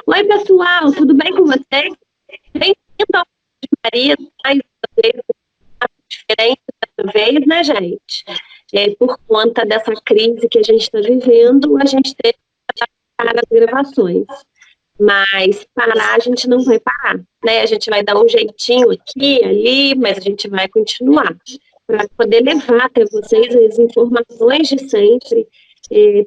Oi, pessoal, tudo bem com vocês? Bem-vindo ao de Maria, mais uma vez, diferente dessa vez, né, gente? Por conta dessa crise que a gente está vivendo, a gente teve que parar as gravações. Mas parar a gente não vai parar, né? A gente vai dar um jeitinho aqui, ali, mas a gente vai continuar para poder levar até vocês as informações de sempre,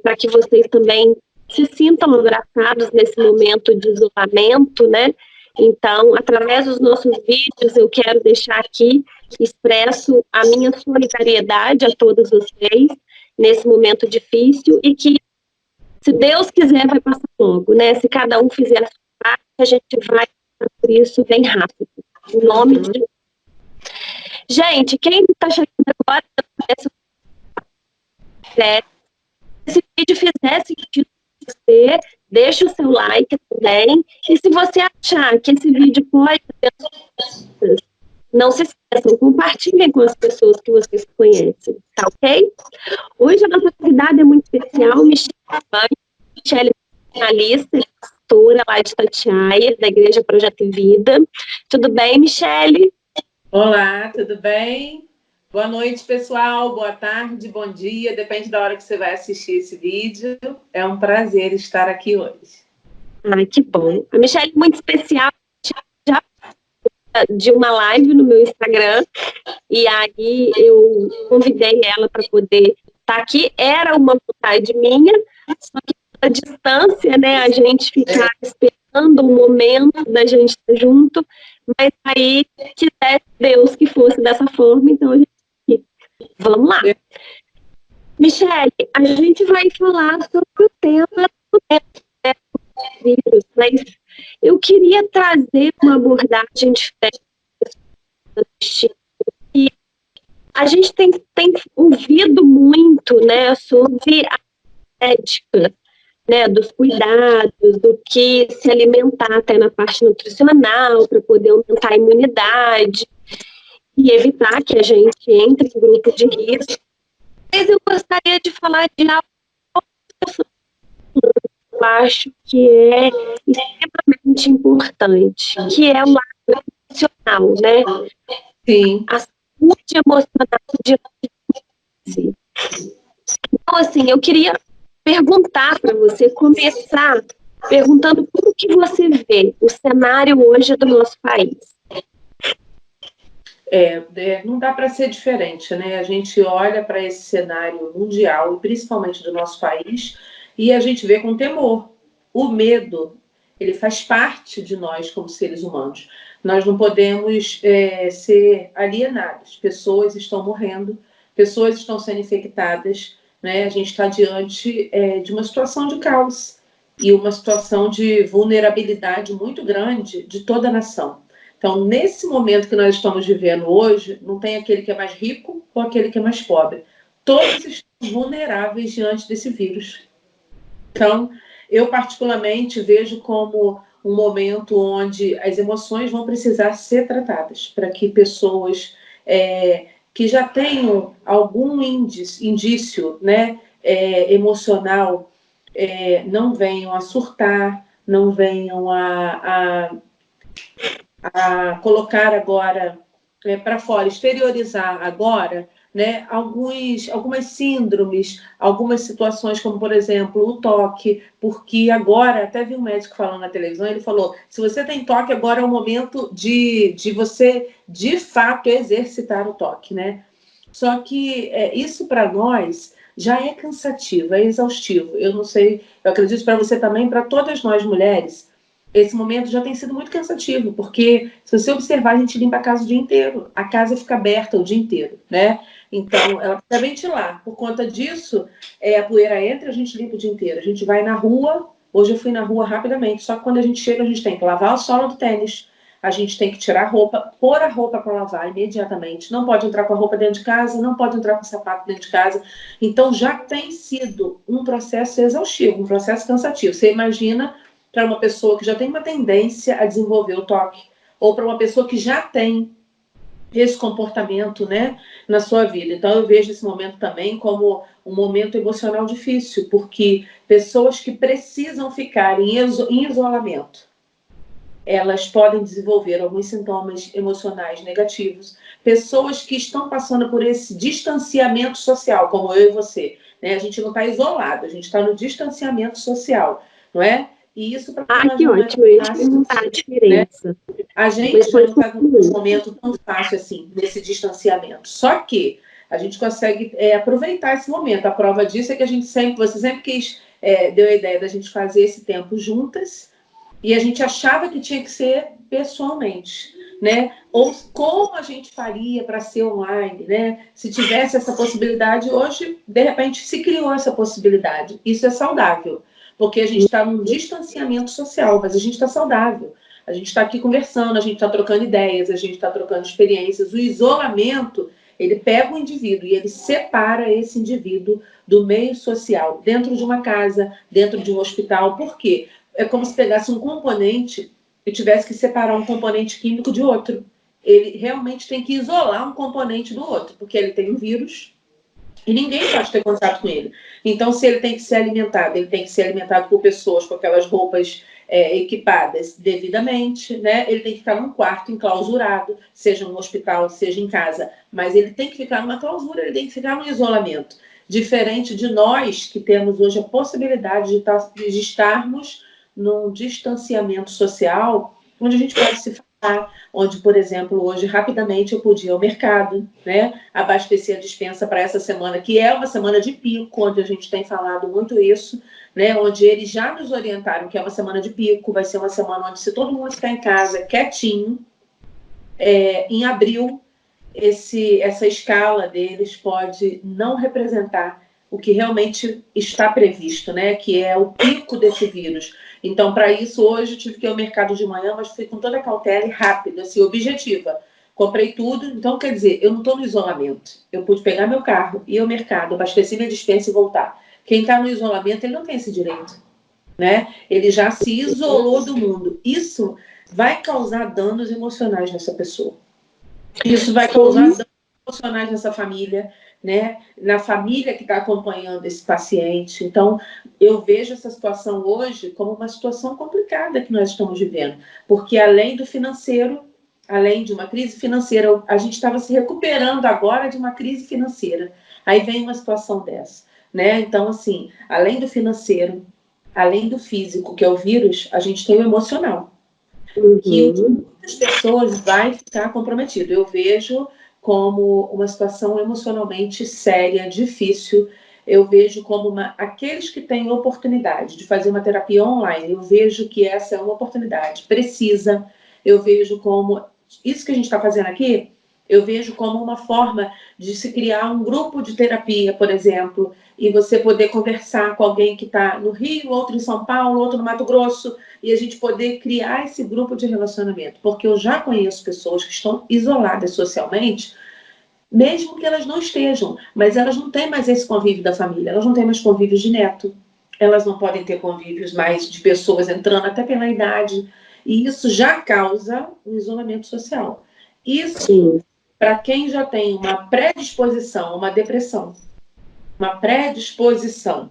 para que vocês também se sintam abraçados nesse momento de isolamento, né? Então, através dos nossos vídeos, eu quero deixar aqui expresso a minha solidariedade a todos vocês nesse momento difícil e que, se Deus quiser, vai passar logo, né? Se cada um fizer a sua parte, a gente vai passar por isso bem rápido. Em nome de Deus. Gente, quem está chegando agora, se esse vídeo fizer sentido para você, deixa o seu like também. E se você achar que esse vídeo pode ser, não se esqueçam, compartilhem com as pessoas que vocês conhecem, tá ok? Hoje a nossa convidada é muito especial, Michele, jornalista e pastora lá de Itatiaia, da Igreja Projeto Vida. Tudo bem, Michele? Olá, tudo bem? Boa noite, pessoal. Boa tarde, bom dia. Depende da hora que você vai assistir esse vídeo. É um prazer estar aqui hoje. Ai, que bom. A Michele é muito especial. Já de uma live no meu Instagram. E aí eu convidei ela para poder estar aqui. Era uma vontade minha, só que a distância, né, a gente ficar esperando o momento da gente estar junto, mas aí quisesse Deus que fosse dessa forma, então a gente... Vamos lá. Michele, a gente vai falar sobre o tema do vírus, mas eu queria trazer uma abordagem diferente. E a gente tem ouvido muito, né, sobre a ética, né, dos cuidados, do que se alimentar até na parte nutricional, para poder aumentar a imunidade e evitar que a gente entre em grupo de risco. Mas eu gostaria de falar de algo que eu acho que é extremamente importante, que é o lado emocional, né? Sim. A saúde emocional de si. Então, assim, eu queria perguntar para você, começar perguntando como que você vê o cenário hoje do nosso país. Não dá para ser diferente, né? A gente olha para esse cenário mundial, principalmente do nosso país, e a gente vê com temor. O medo, ele faz parte de nós como seres humanos. Nós não podemos ser alienados. Pessoas estão morrendo, pessoas estão sendo infectadas, né? A gente está diante de uma situação de caos e uma situação de vulnerabilidade muito grande de toda a nação. Então, nesse momento que nós estamos vivendo hoje, não tem aquele que é mais rico ou aquele que é mais pobre. Todos estão vulneráveis diante desse vírus. Então, eu particularmente vejo como um momento onde as emoções vão precisar ser tratadas, para que pessoas que já tenham algum indício, né, emocional, não venham a surtar, não venham a colocar agora para fora, exteriorizar agora, né, algumas síndromes, algumas situações, como, por exemplo, o toque, porque agora, até vi um médico falando na televisão, ele falou, se você tem toque, agora é o momento de você, de fato, exercitar o toque, né? Só que isso, para nós, já é cansativo, é exaustivo. Eu não sei, eu acredito para você também, para todas nós mulheres, esse momento já tem sido muito cansativo, porque se você observar, a gente limpa a casa o dia inteiro, a casa fica aberta o dia inteiro, né? Então, ela precisa ventilar. Por conta disso, a poeira entra, a gente limpa o dia inteiro. A gente vai na rua, hoje eu fui na rua rapidamente, só que quando a gente chega, a gente tem que lavar a sola do tênis, a gente tem que tirar a roupa, pôr a roupa para lavar imediatamente, não pode entrar com a roupa dentro de casa, não pode entrar com o sapato dentro de casa. Então, já tem sido um processo exaustivo, um processo cansativo. Você imagina para uma pessoa que já tem uma tendência a desenvolver o toque, ou para uma pessoa que já tem esse comportamento, né, na sua vida. Então, eu vejo esse momento também como um momento emocional difícil, porque pessoas que precisam ficar em isolamento, elas podem desenvolver alguns sintomas emocionais negativos. Pessoas que estão passando por esse distanciamento social, como eu e você, né? A gente não está isolado, a gente está no distanciamento social, não é? E isso para nós que não ótimo, é eu ia te fácil, perguntar a né? diferença. A gente Mas já pode não está num concluir. momento tão fácil assim, nesse distanciamento. Só que a gente consegue aproveitar esse momento. A prova disso é que você sempre quis, deu a ideia da gente fazer esse tempo juntas, e a gente achava que tinha que ser pessoalmente, né? Ou como a gente faria para ser online, né? Se tivesse essa possibilidade, hoje, de repente, se criou essa possibilidade. Isso é saudável, porque a gente está num distanciamento social, mas a gente está saudável. A gente está aqui conversando, a gente está trocando ideias, a gente está trocando experiências. O isolamento, ele pega o indivíduo e ele separa esse indivíduo do meio social, dentro de uma casa, dentro de um hospital. Por quê? É como se pegasse um componente e tivesse que separar um componente químico de outro. Ele realmente tem que isolar um componente do outro, porque ele tem um vírus e ninguém pode ter contato com ele. Então, se ele tem que ser alimentado, ele tem que ser alimentado por pessoas com aquelas roupas equipadas devidamente, né? Ele tem que ficar num quarto enclausurado, seja no hospital, seja em casa, mas ele tem que ficar numa clausura, ele tem que ficar no isolamento. Diferente de nós, que temos hoje a possibilidade de estarmos num distanciamento social, onde a gente pode se falar, onde, por exemplo, hoje, rapidamente, eu podia ir ao mercado, né, abastecer a despensa para essa semana, que é uma semana de pico, onde a gente tem falado muito isso, né, onde eles já nos orientaram que é uma semana de pico, vai ser uma semana onde, se todo mundo ficar em casa quietinho, em abril, essa escala deles pode não representar o que realmente está previsto, né? Que é o pico desse vírus. Então, para isso, hoje eu tive que ir ao mercado de manhã, mas fui com toda a cautela e rápido, assim, objetiva. Comprei tudo, então quer dizer, eu não estou no isolamento. Eu pude pegar meu carro, ir ao mercado, abastecer minha despensa e voltar. Quem está no isolamento, ele não tem esse direito, né? Ele já se isolou do mundo. Isso vai causar danos emocionais nessa pessoa. Isso vai causar danos emocionais nessa família, né? Na família que está acompanhando esse paciente. Então, eu vejo essa situação hoje como uma situação complicada que nós estamos vivendo, porque além do financeiro, além de uma crise financeira, a gente estava se recuperando agora de uma crise financeira. Aí vem uma situação dessa, né? Então, assim, além do financeiro, além do físico, que é o vírus, a gente tem o emocional. Que muitas pessoas vai ficar comprometido. Eu vejo como uma situação emocionalmente séria, difícil. Eu vejo como aqueles que têm oportunidade de fazer uma terapia online, eu vejo que essa é uma oportunidade precisa. Eu vejo como isso que a gente está fazendo aqui, eu vejo como uma forma de se criar um grupo de terapia, por exemplo, e você poder conversar com alguém que está no Rio, outro em São Paulo, outro no Mato Grosso, e a gente poder criar esse grupo de relacionamento. Porque eu já conheço pessoas que estão isoladas socialmente, mesmo que elas não estejam, mas elas não têm mais esse convívio da família, elas não têm mais convívios de neto, elas não podem ter convívios mais de pessoas entrando até pela idade, e isso já causa um isolamento social. Isso, para quem já tem uma predisposição, uma depressão, uma predisposição,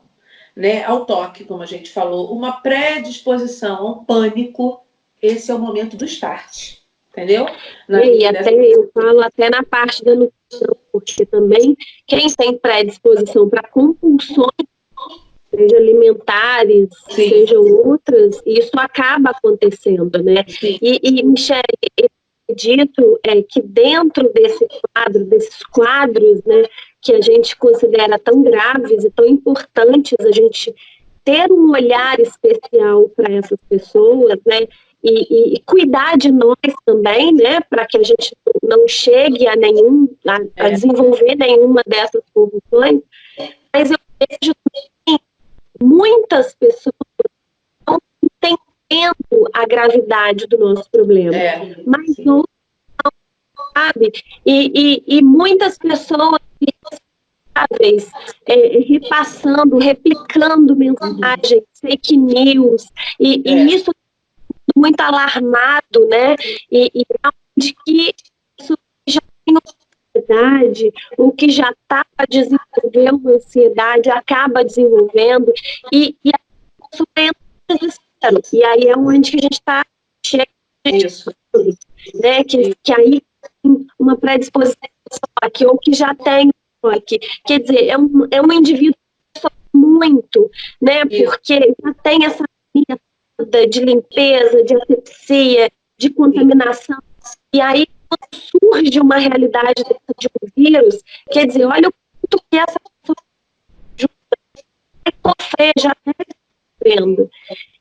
né, ao toque, como a gente falou, uma predisposição ao pânico, esse é o momento do start, entendeu? E até eu falo até na parte da nutrição, porque também quem tem predisposição para compulsões, seja alimentares, Sim. sejam outras, isso acaba acontecendo, né? E Michele, eu acredito que dentro desses quadros, né, que a gente considera tão graves e tão importantes, a gente ter um olhar especial para essas pessoas, né? E cuidar de nós também, né? Para que a gente não chegue a desenvolver nenhuma dessas condições. Mas eu vejo também muitas pessoas não entendendo a gravidade do nosso problema, mas outras não, sabe? E muitas pessoas repassando, replicando mensagens, fake news, e isso muito alarmado, né? E onde que isso já tem ansiedade, o que já estava desenvolvendo ansiedade acaba desenvolvendo, e a pessoa entra em desespero. E aí é onde que a gente está cheio de Isso. né? Que aí tem uma predisposição aqui, ou que já tem aqui. Quer dizer, é um indivíduo que sofre muito, né? Porque já tem essa linha toda de limpeza, de asepsia, de contaminação. E aí, quando surge uma realidade de um vírus, quer dizer, olha o quanto que essa pessoa vai sofrer, já está sofrendo.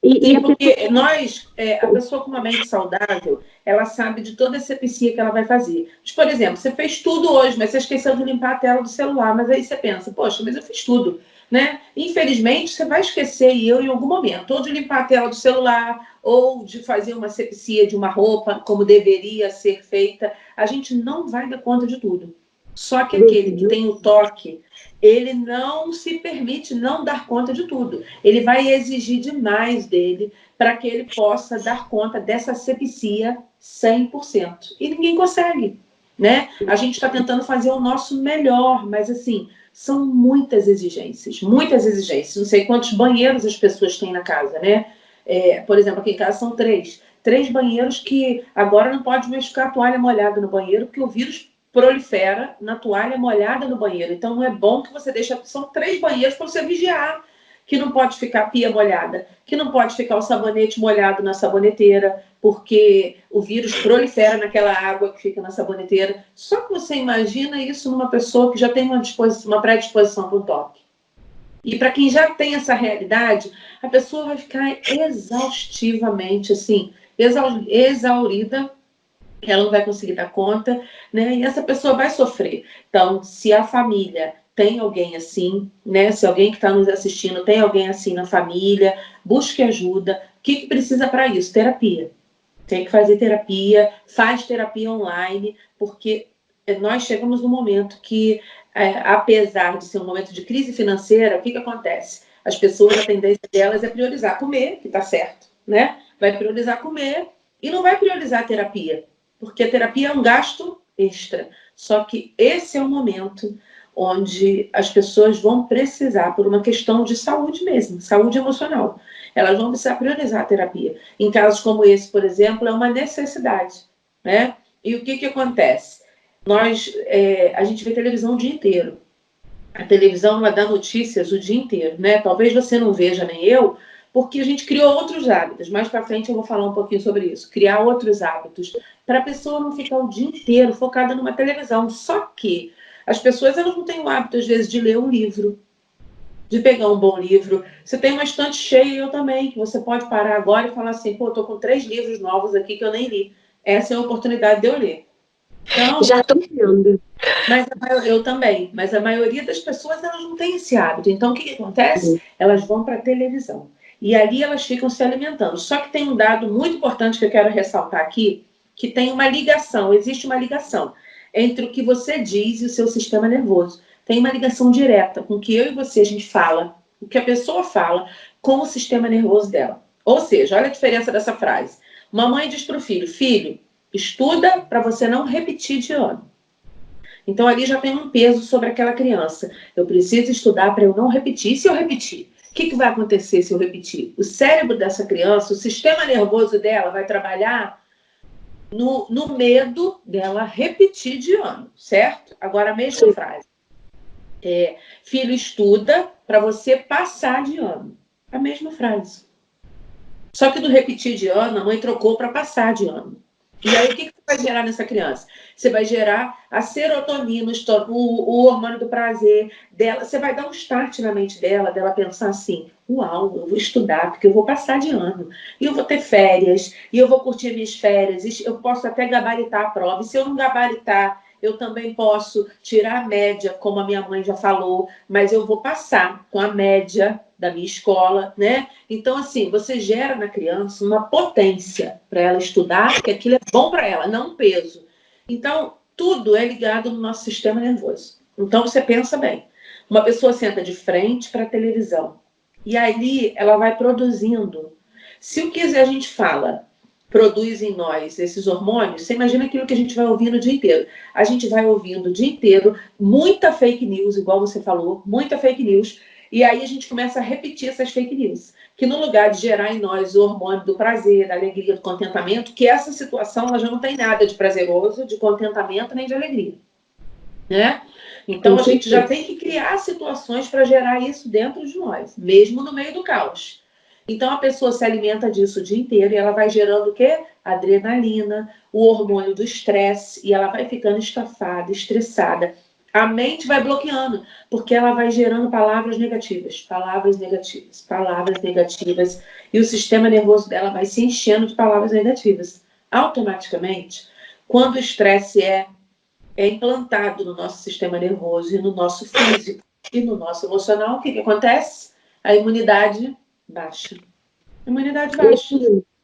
Sim, porque nós, a pessoa com uma mente saudável, ela sabe de toda a asepsia que ela vai fazer. Mas, por exemplo, você fez tudo hoje, mas você esqueceu de limpar a tela do celular. Mas aí você pensa, poxa, mas eu fiz tudo, né? Infelizmente, você vai esquecer, e eu em algum momento, ou de limpar a tela do celular, ou de fazer uma asepsia de uma roupa, como deveria ser feita. A gente não vai dar conta de tudo. Só que aquele que tem o toque, ele não se permite não dar conta de tudo. Ele vai exigir demais dele para que ele possa dar conta dessa asepsia 100%. E ninguém consegue, né? A gente está tentando fazer o nosso melhor, mas assim, são muitas exigências, muitas exigências. Não sei quantos banheiros as pessoas têm na casa, né? Por exemplo, aqui em casa são 3. 3 banheiros que agora não pode mais ficar a toalha molhada no banheiro, porque o vírus prolifera na toalha molhada no banheiro. Então, não é bom que você deixe... São 3 banheiros para você vigiar. Que não pode ficar a pia molhada, que não pode ficar o sabonete molhado na saboneteira, porque o vírus prolifera naquela água que fica na saboneteira. Só que você imagina isso numa pessoa que já tem uma predisposição para o toque. E para quem já tem essa realidade, a pessoa vai ficar exaustivamente, assim, exaurida, ela não vai conseguir dar conta, né? E essa pessoa vai sofrer. Então, se a família tem alguém assim, né? Se alguém que está nos assistindo tem alguém assim na família, busque ajuda. O que precisa para isso? Terapia. Tem que fazer terapia, faz terapia online, porque nós chegamos no momento que, apesar de ser um momento de crise financeira, o que acontece? As pessoas, a tendência delas é priorizar comer, que está certo, né? Vai priorizar comer e não vai priorizar a terapia, porque a terapia é um gasto extra. Só que esse é o momento onde as pessoas vão precisar, por uma questão de saúde mesmo, saúde emocional, elas vão precisar priorizar a terapia. Em casos como esse, por exemplo, é uma necessidade, né? E o que acontece? A gente vê televisão o dia inteiro. A televisão ela dá notícias o dia inteiro, né? Talvez você não veja, nem eu, porque a gente criou outros hábitos. Mais para frente eu vou falar um pouquinho sobre isso. Criar outros hábitos para a pessoa não ficar o dia inteiro focada numa televisão. Só que as pessoas elas não têm o hábito, às vezes, de ler um livro, de pegar um bom livro. Você tem uma estante cheia, eu também, que você pode parar agora e falar assim, pô, eu tô com 3 livros novos aqui que eu nem li. Essa é a oportunidade de eu ler. Então, já estou vendo. eu também, mas a maioria das pessoas elas não tem esse hábito. Então, o que acontece? Elas vão para a televisão. E ali elas ficam se alimentando. Só que tem um dado muito importante que eu quero ressaltar aqui, que tem uma ligação, existe uma ligação entre o que você diz e o seu sistema nervoso. Tem uma ligação direta com o que eu e você a gente fala, o que a pessoa fala com o sistema nervoso dela. Ou seja, olha a diferença dessa frase. Uma mãe diz para o filho, filho, estuda para você não repetir de ano. Então, ali já tem um peso sobre aquela criança. Eu preciso estudar para eu não repetir. E se eu repetir? O que vai acontecer se eu repetir? O cérebro dessa criança, o sistema nervoso dela vai trabalhar no medo dela repetir de ano, certo? Agora, a mesma frase. Filho, estuda para você passar de ano. A mesma frase. Só que do repetir de ano, a mãe trocou para passar de ano. E aí, o que vai gerar nessa criança? Você vai gerar a serotonina, o hormônio do prazer dela. Você vai dar um start na mente dela pensar assim, uau, eu vou estudar, porque eu vou passar de ano. E eu vou ter férias, e eu vou curtir minhas férias. E eu posso até gabaritar a prova. E se eu não gabaritar, eu também posso tirar a média, como a minha mãe já falou, mas eu vou passar com a média da minha escola, né? Então, assim, você gera na criança uma potência para ela estudar, porque aquilo é bom para ela, não um peso. Então, tudo é ligado no nosso sistema nervoso. Então, você pensa bem. Uma pessoa senta de frente para a televisão e ali ela vai produzindo. Se o que a gente fala produz em nós esses hormônios, você imagina aquilo que a gente vai ouvindo o dia inteiro. A gente vai ouvindo o dia inteiro muita fake news, igual você falou, muita fake news, e aí a gente começa a repetir essas fake news, que no lugar de gerar em nós o hormônio do prazer, da alegria, do contentamento, que essa situação ela já não tem nada de prazeroso, de contentamento, nem de alegria, né? Então a gente já tem que criar situações para gerar isso dentro de nós, mesmo no meio do caos. Então a pessoa se alimenta disso o dia inteiro e ela vai gerando o quê? Adrenalina, o hormônio do estresse, e ela vai ficando estafada, estressada. A mente vai bloqueando, porque ela vai gerando palavras negativas, palavras negativas, palavras negativas, e o sistema nervoso dela vai se enchendo de palavras negativas. Automaticamente, quando o estresse é implantado no nosso sistema nervoso e no nosso físico e no nosso emocional, o que acontece? A imunidade baixa. A imunidade baixa.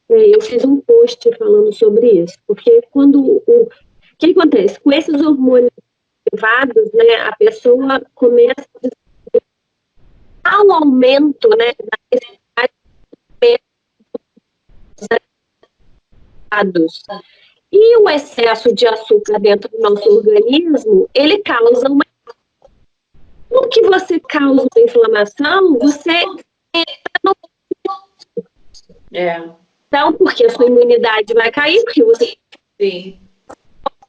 Eu fiz um post falando sobre isso, porque quando o que acontece? Com esses hormônios elevados, né, a pessoa começa ao aumento, né, da necessidade de e o excesso de açúcar dentro do nosso organismo, ele causa uma... No que você causa uma inflamação, você entra no... Então, porque a sua imunidade vai cair, porque você pode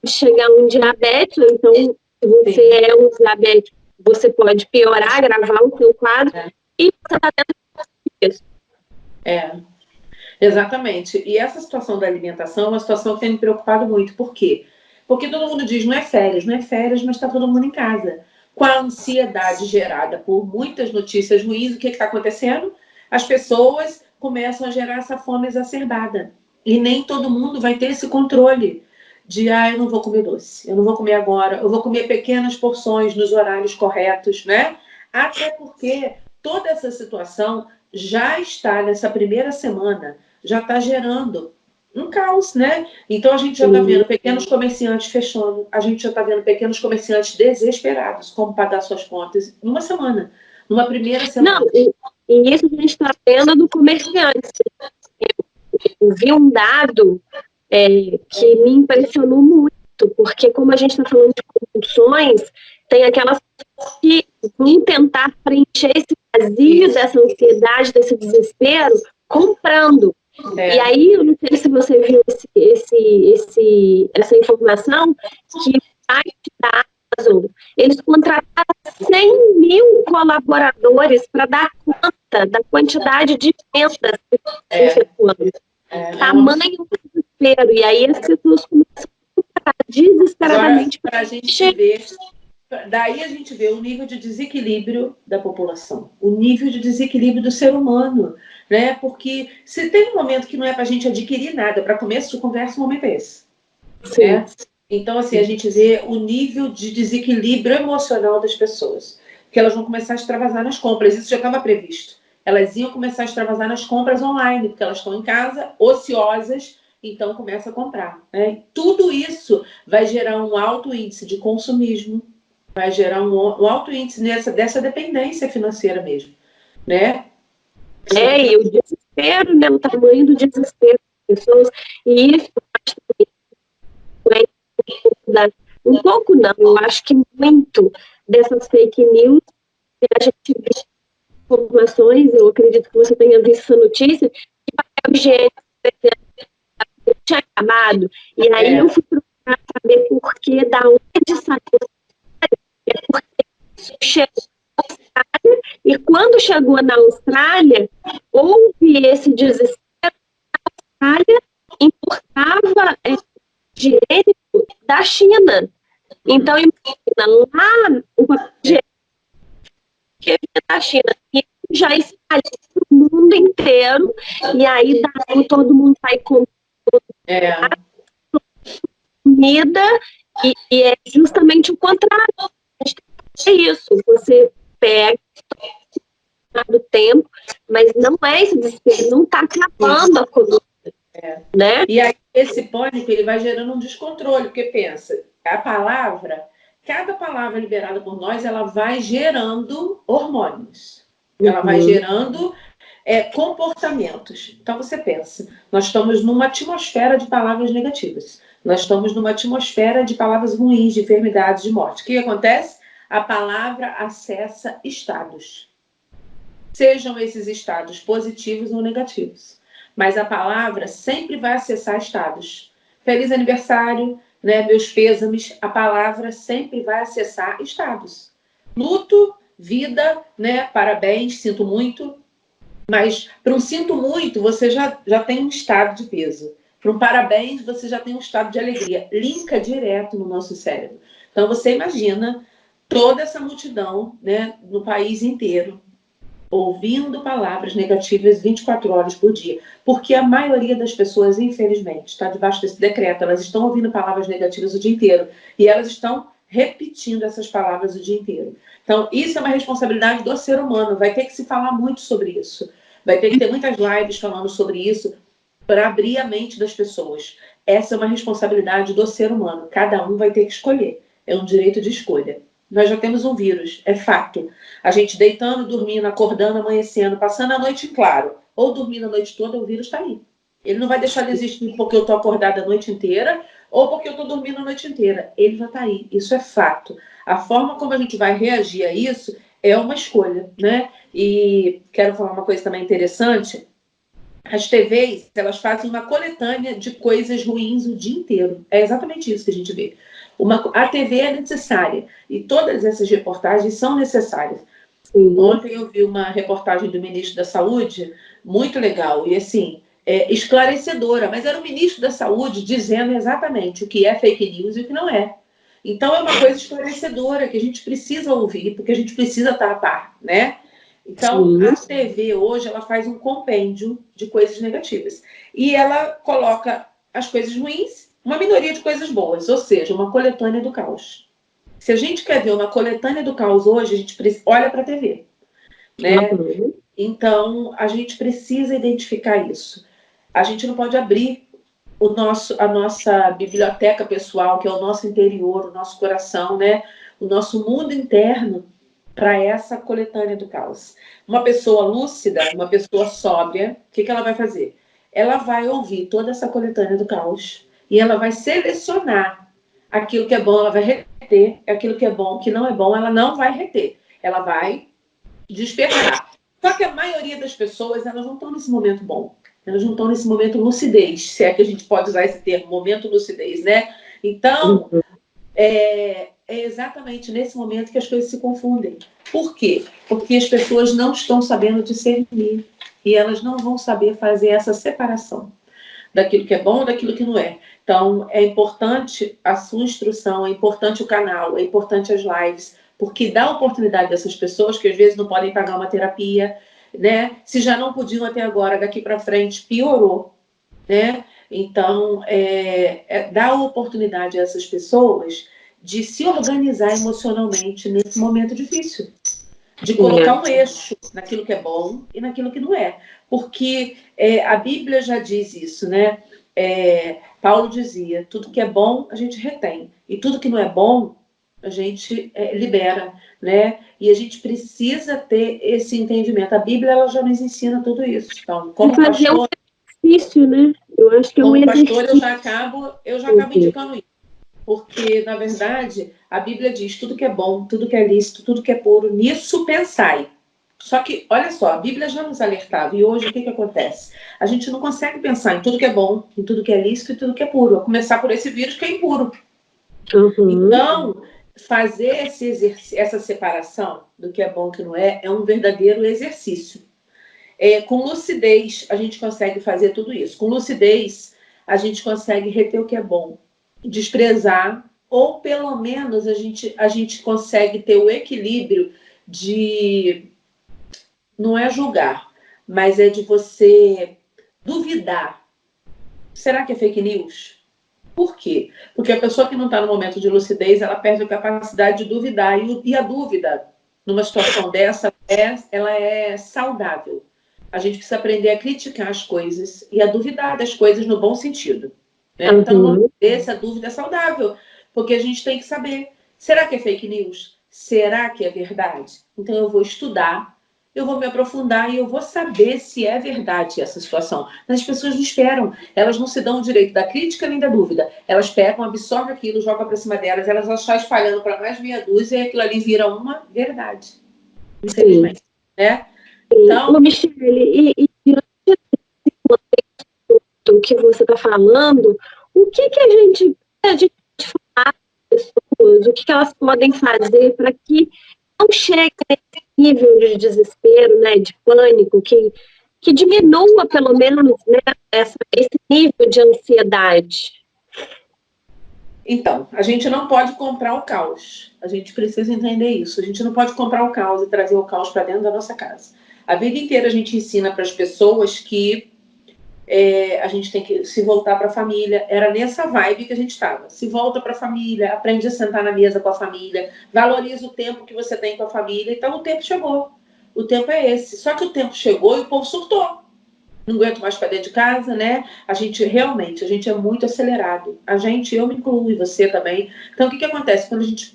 chegar a um diabetes, ou então, se você é um diabético, você pode piorar, agravar o seu quadro, e você está dentro disso. Exatamente. E essa situação da alimentação é uma situação que tem me preocupado muito. Por quê? Porque todo mundo diz, não é férias, mas está todo mundo em casa. Com a ansiedade gerada por muitas notícias ruins, o que está acontecendo? As pessoas começam a gerar essa fome exacerbada. E nem todo mundo vai ter esse controle de, eu não vou comer doce, eu não vou comer agora, eu vou comer pequenas porções nos horários corretos, né? Até porque toda essa situação já está nessa primeira semana, já está gerando um caos, né? Então a gente já está vendo pequenos comerciantes fechando, a gente já está vendo pequenos comerciantes desesperados como pagar suas contas numa semana, numa primeira semana. Não, e isso a gente está vendo do comerciante. Eu vi um dado que me impressionou muito, porque como a gente está falando de compulsões, tem aquelas que vão tentar preencher esse vazio dessa ansiedade, desse desespero, comprando. E aí, eu não sei se você viu essa informação, que o site da Amazon, eles contrataram 100 mil colaboradores para dar conta da quantidade de vendas que estão efetuando. Tamanho desespero. E aí as pessoas começam a comprar desesperadamente para a gente ver. Daí a gente vê o nível de desequilíbrio da população, o nível de desequilíbrio do ser humano, né? Porque se tem um momento que não é para a gente adquirir nada, para começo de conversa, o momento é esse. Né? Então, assim, a gente vê o nível de desequilíbrio emocional das pessoas, que elas vão começar a extravasar nas compras, isso já estava previsto. Elas iam começar a extravasar nas compras online, porque elas estão em casa, ociosas, então começa a comprar. Né? Tudo isso vai gerar um alto índice de consumismo, vai gerar um alto índice dessa dependência financeira mesmo, né? E o desespero, né? O tamanho do desespero das pessoas, e isso um pouco não, eu acho que muito dessas fake news, a gente vê informações, eu acredito que você tenha visto essa notícia, que papel higiênico, por exemplo, tinha acabado, e aí eu fui procurar saber por que, da onde saiu, porque chegou na Austrália, e quando chegou na Austrália, houve esse desespero, a Austrália importava higiênico da China. Então, imagina, lá o papel higiênico que vinha da China e já espalhou para o mundo inteiro, e aí todo mundo vai comprando comida, e é justamente o contrário. É isso, você pega do tempo, mas não é esse desespero, não está acabando a comida. Né? E aí esse pânico ele vai gerando um descontrole, porque pensa, cada palavra liberada por nós, ela vai gerando hormônios. Ela vai gerando Comportamentos. Então, você pensa, nós estamos numa atmosfera de palavras negativas. Nós estamos numa atmosfera de palavras ruins, de enfermidades, de morte. O que acontece? A palavra acessa estados. Sejam esses estados positivos ou negativos. Mas a palavra sempre vai acessar estados. Feliz aniversário, né, meus pêsames. A palavra sempre vai acessar estados. Luto, vida, né, parabéns, sinto muito. Mas para um sinto muito, você já tem um estado de peso. Para um parabéns, você já tem um estado de alegria. Linka direto no nosso cérebro. Então, você imagina toda essa multidão, né, no país inteiro, ouvindo palavras negativas 24 horas por dia. Porque a maioria das pessoas, infelizmente, está debaixo desse decreto. Elas estão ouvindo palavras negativas o dia inteiro. E elas estão repetindo essas palavras o dia inteiro. Então, isso é uma responsabilidade do ser humano. Vai ter que se falar muito sobre isso. Vai ter que ter muitas lives falando sobre isso para abrir a mente das pessoas. Essa é uma responsabilidade do ser humano. Cada um vai ter que escolher. É um direito de escolha. Nós já temos um vírus, é fato. A gente deitando, dormindo, acordando, amanhecendo, passando a noite em claro, ou dormindo a noite toda, o vírus está aí. Ele não vai deixar de existir porque eu estou acordada a noite inteira ou porque eu estou dormindo a noite inteira. Ele já está aí, isso é fato. A forma como a gente vai reagir a isso é uma escolha, né? E quero falar uma coisa também interessante. As TVs, elas fazem uma coletânea de coisas ruins o dia inteiro. É exatamente isso que a gente vê. A TV é necessária e todas essas reportagens são necessárias. Ontem eu vi uma reportagem do ministro da Saúde, muito legal, e assim, esclarecedora, mas era o ministro da Saúde dizendo exatamente o que é fake news e o que não é. Então é uma coisa esclarecedora que a gente precisa ouvir, porque a gente precisa estar a par, né? Então, a TV hoje, ela faz um compêndio de coisas negativas. E ela coloca as coisas ruins, uma minoria de coisas boas, ou seja, uma coletânea do caos. Se a gente quer ver uma coletânea do caos hoje, a gente olha para a TV, né? Então, a gente precisa identificar isso. A gente não pode abrir a nossa biblioteca pessoal, que é o nosso interior, o nosso coração, né? O nosso mundo interno, para essa coletânea do caos. Uma pessoa lúcida, uma pessoa sóbria, o que ela vai fazer? Ela vai ouvir toda essa coletânea do caos e ela vai selecionar aquilo que é bom, ela vai reter, aquilo que é bom, que não é bom, ela não vai reter. Ela vai despertar. Só que a maioria das pessoas, elas não estão nesse momento bom. Elas não estão nesse momento lucidez, se é que a gente pode usar esse termo, momento lucidez, né? Então, é exatamente nesse momento que as coisas se confundem. Por quê? Porque as pessoas não estão sabendo discernir e elas não vão saber fazer essa separação daquilo que é bom e daquilo que não é. Então, é importante a sua instrução, é importante o canal, é importante as lives, porque dá oportunidade dessas pessoas que às vezes não podem pagar uma terapia, né? Se já não podiam até agora, daqui para frente piorou, né? Então, dá oportunidade a essas pessoas de se organizar emocionalmente nesse momento difícil. De colocar um eixo naquilo que é bom e naquilo que não é. Porque a Bíblia já diz isso, né? Paulo dizia, tudo que é bom a gente retém. E tudo que não é bom a gente libera, né? E a gente precisa ter esse entendimento. A Bíblia ela já nos ensina tudo isso. Então, como pastor... exercício, né? Eu acho que é um exercício. Como pastor, eu já acabo indicando isso. Porque, na verdade, a Bíblia diz tudo que é bom, tudo que é lícito, tudo que é puro, nisso pensai. Só que, olha só, a Bíblia já nos alertava. E hoje, o que acontece? A gente não consegue pensar em tudo que é bom, em tudo que é lícito e tudo que é puro. A começar por esse vírus que é impuro. Então, fazer essa separação do que é bom e que não é um verdadeiro exercício. Com lucidez, a gente consegue fazer tudo isso. Com lucidez, a gente consegue reter o que é bom, desprezar, ou pelo menos a gente consegue ter o equilíbrio de, não é julgar, mas é de você duvidar. Será que é fake news? Por quê? Porque a pessoa que não está no momento de lucidez, ela perde a capacidade de duvidar, e a dúvida, numa situação dessa, ela é saudável. A gente precisa aprender a criticar as coisas e a duvidar das coisas no bom sentido. Né? Então, essa dúvida é saudável, porque a gente tem que saber, será que é fake news? Será que é verdade? Então, eu vou estudar, eu vou me aprofundar e eu vou saber se é verdade essa situação. Mas as pessoas não esperam, elas não se dão o direito da crítica nem da dúvida. Elas pegam, absorvem aquilo, jogam para cima delas, elas vão estar espalhando para mais meia dúzia e aquilo ali vira uma verdade. Infelizmente. Né? Então, ô, Michele, e diante desse contexto que você está falando, o que a gente pode falar para as pessoas, o que elas podem fazer para que não chegue nesse nível de desespero, né, de pânico, que diminua pelo menos, né, esse nível de ansiedade? Então, a gente não pode comprar o caos. A gente precisa entender isso. A gente não pode comprar o caos e trazer o caos para dentro da nossa casa. A vida inteira a gente ensina para as pessoas que a gente tem que se voltar para a família. Era nessa vibe que a gente estava. Se volta para a família, aprende a sentar na mesa com a família, valoriza o tempo que você tem com a família. Então, o tempo chegou. O tempo é esse. Só que o tempo chegou e o povo surtou. Não aguento mais para dentro de casa, né? A gente é muito acelerado. Eu me incluo e você também. Então, o que acontece? Quando a gente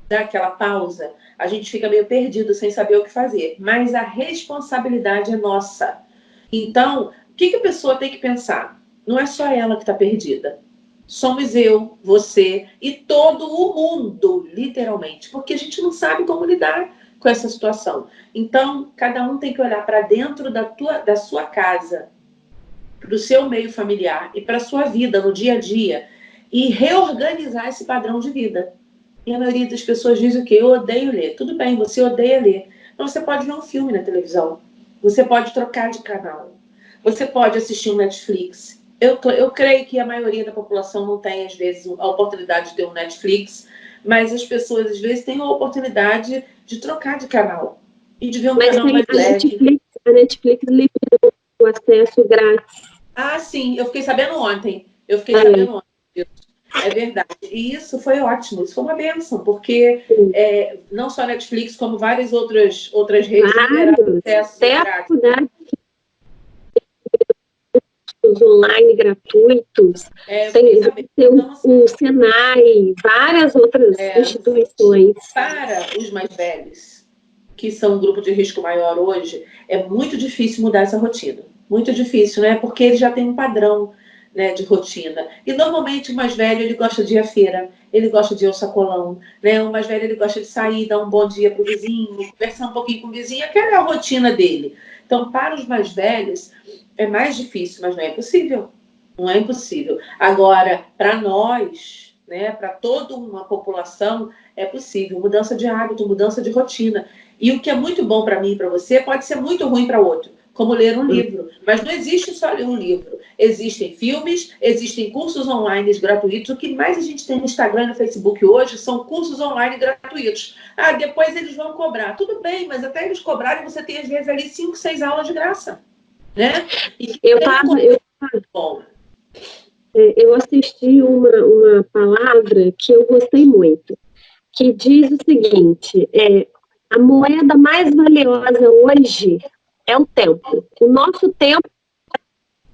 dá aquela pausa, a gente fica meio perdido, sem saber o que fazer. Mas a responsabilidade é nossa. Então, o que a pessoa tem que pensar? Não é só ela que está perdida. Somos eu, você e todo o mundo, literalmente. Porque a gente não sabe como lidar com essa situação. Então, cada um tem que olhar para dentro da sua casa, para o seu meio familiar e para a sua vida no dia a dia e reorganizar esse padrão de vida. E a maioria das pessoas diz o quê? Eu odeio ler. Tudo bem, você odeia ler. Então, você pode ver um filme na televisão. Você pode trocar de canal. Você pode assistir um Netflix. Eu creio que a maioria da população não tem, às vezes, a oportunidade de ter um Netflix, mas as pessoas, às vezes, têm a oportunidade de trocar de canal e de ver um canal mais leve. A Netflix liberou o acesso grátis. Ah, sim, eu fiquei sabendo ontem. É verdade. E isso foi ótimo, isso foi uma bênção, porque não só a Netflix, como várias outras redes liberaram acesso grátis. Online gratuitos, tem o Senai, várias outras instituições. Para os mais velhos, que são um grupo de risco maior hoje, é muito difícil mudar essa rotina. Muito difícil, né? Porque ele já tem um padrão, né, de rotina. E normalmente o mais velho, ele gosta de ir à feira, ele gosta de ir ao sacolão, né? O mais velho, ele gosta de sair, dar um bom dia para o vizinho, conversar um pouquinho com o vizinho, aquela é a rotina dele. Então, para os mais velhos, é mais difícil, mas não é impossível. Não é impossível. Agora, para nós, né, para toda uma população, é possível. Mudança de hábito, mudança de rotina. E o que é muito bom para mim e para você pode ser muito ruim para outro, como ler um livro. Mas não existe só ler um livro. Existem filmes, existem cursos online gratuitos. O que mais a gente tem no Instagram e no Facebook hoje são cursos online gratuitos. Ah, depois eles vão cobrar. Tudo bem, mas até eles cobrarem, você tem às vezes ali 5, 6 aulas de graça. Né? Eu assisti uma palavra que eu gostei muito, que diz o seguinte: a moeda mais valiosa hoje é o tempo. O nosso tempo é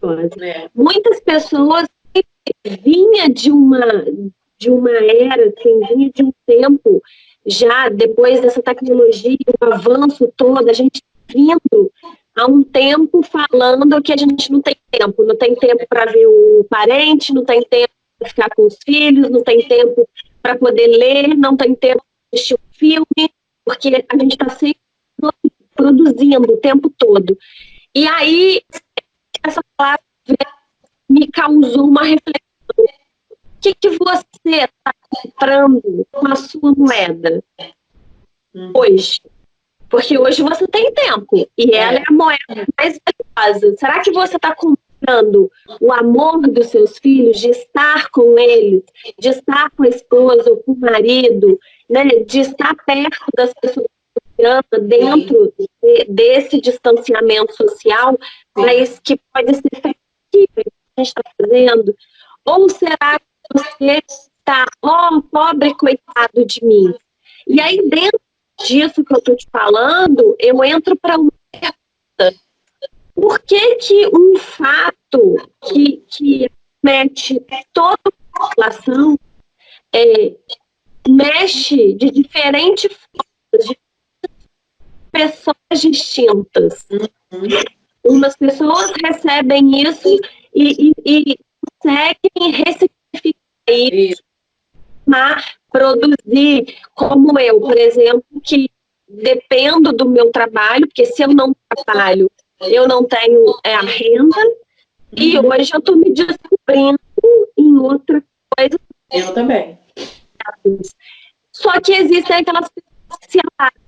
valioso. Muitas pessoas vinha de uma era, assim, vinha de um tempo já depois dessa tecnologia, o avanço todo, a gente vindo há um tempo falando que a gente não tem tempo para ver o parente, não tem tempo para ficar com os filhos, não tem tempo para poder ler, não tem tempo para assistir um filme, porque a gente está sempre produzindo o tempo todo. E aí, essa palavra me causou uma reflexão. O que você está comprando com a sua moeda hoje? Porque hoje você tem tempo e ela é a moeda mais valiosa. Será que você está comprando o amor dos seus filhos, de estar com eles, de estar com a esposa ou com o marido, né? De estar perto das pessoas que você ama, dentro desse distanciamento social, mas que pode ser efetivo que a gente está fazendo? Ou será que você está, pobre coitado de mim? E aí, dentro disso que eu estou te falando, eu entro para uma pergunta. Por que um fato que mete toda a população mexe de diferentes formas, de pessoas distintas. Uhum. Umas pessoas recebem isso e conseguem ressignificar isso, produzir, como eu, por exemplo, que dependo do meu trabalho, porque se eu não trabalho, eu não tenho a renda, e hoje eu estou me descobrindo em outra coisa. Eu também. Só que existem aquelas pessoas que se apaixonam.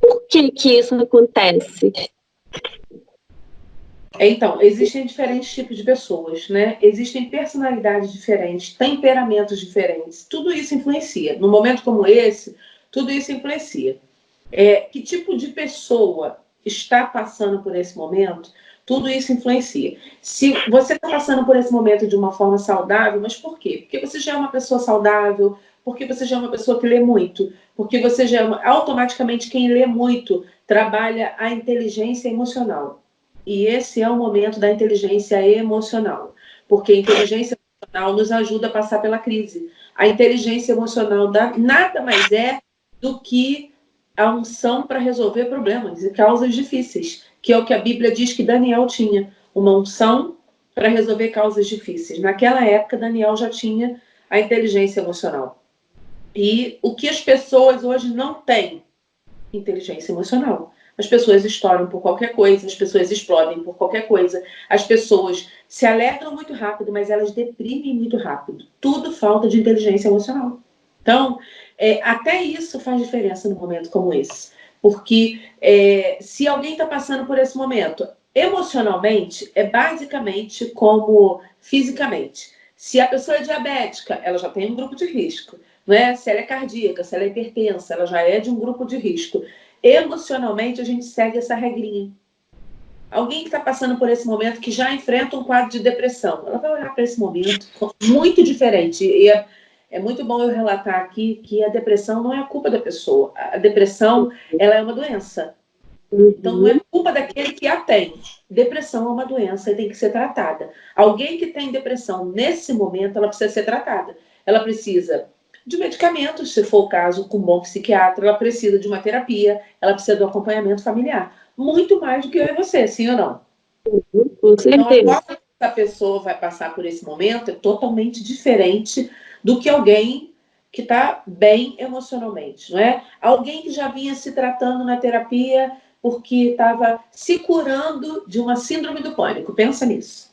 Por que isso acontece? Então, existem diferentes tipos de pessoas, né? Existem personalidades diferentes, temperamentos diferentes. Tudo isso influencia. Num momento como esse, tudo isso influencia. Que tipo de pessoa está passando por esse momento? Tudo isso influencia. Se você está passando por esse momento de uma forma saudável, mas por quê? Porque você já é uma pessoa saudável, porque você já é uma pessoa que lê muito, porque você já é automaticamente quem lê muito trabalha a inteligência emocional. E esse é o momento da inteligência emocional, porque a inteligência emocional nos ajuda a passar pela crise. A inteligência emocional nada mais é do que a unção para resolver problemas e causas difíceis, que é o que a Bíblia diz que Daniel tinha, uma unção para resolver causas difíceis. Naquela época, Daniel já tinha a inteligência emocional. E o que as pessoas hoje não têm? Inteligência emocional. As pessoas estouram por qualquer coisa, as pessoas explodem por qualquer coisa, as pessoas se alegram muito rápido, mas elas deprimem muito rápido. Tudo falta de inteligência emocional. Então, até isso faz diferença num momento como esse. Porque se alguém está passando por esse momento, emocionalmente, é basicamente como fisicamente. Se a pessoa é diabética, ela já tem um grupo de risco. Né? Se ela é cardíaca, se ela é hipertensa, ela já é de um grupo de risco. Emocionalmente, a gente segue essa regrinha. Alguém que está passando por esse momento, que já enfrenta um quadro de depressão, ela vai olhar para esse momento muito diferente. E é muito bom eu relatar aqui que a depressão não é a culpa da pessoa. A depressão, ela é uma doença. Então, não é culpa daquele que a tem. Depressão é uma doença e tem que ser tratada. Alguém que tem depressão, nesse momento, ela precisa ser tratada. Ela precisa de medicamentos, se for o caso, com um bom psiquiatra, ela precisa de uma terapia, ela precisa do acompanhamento familiar. Muito mais do que eu e você, sim ou não? Com certeza. Então, a forma que a pessoa vai passar por esse momento é totalmente diferente do que alguém que está bem emocionalmente, não é? Alguém que já vinha se tratando na terapia porque estava se curando de uma síndrome do pânico, pensa nisso.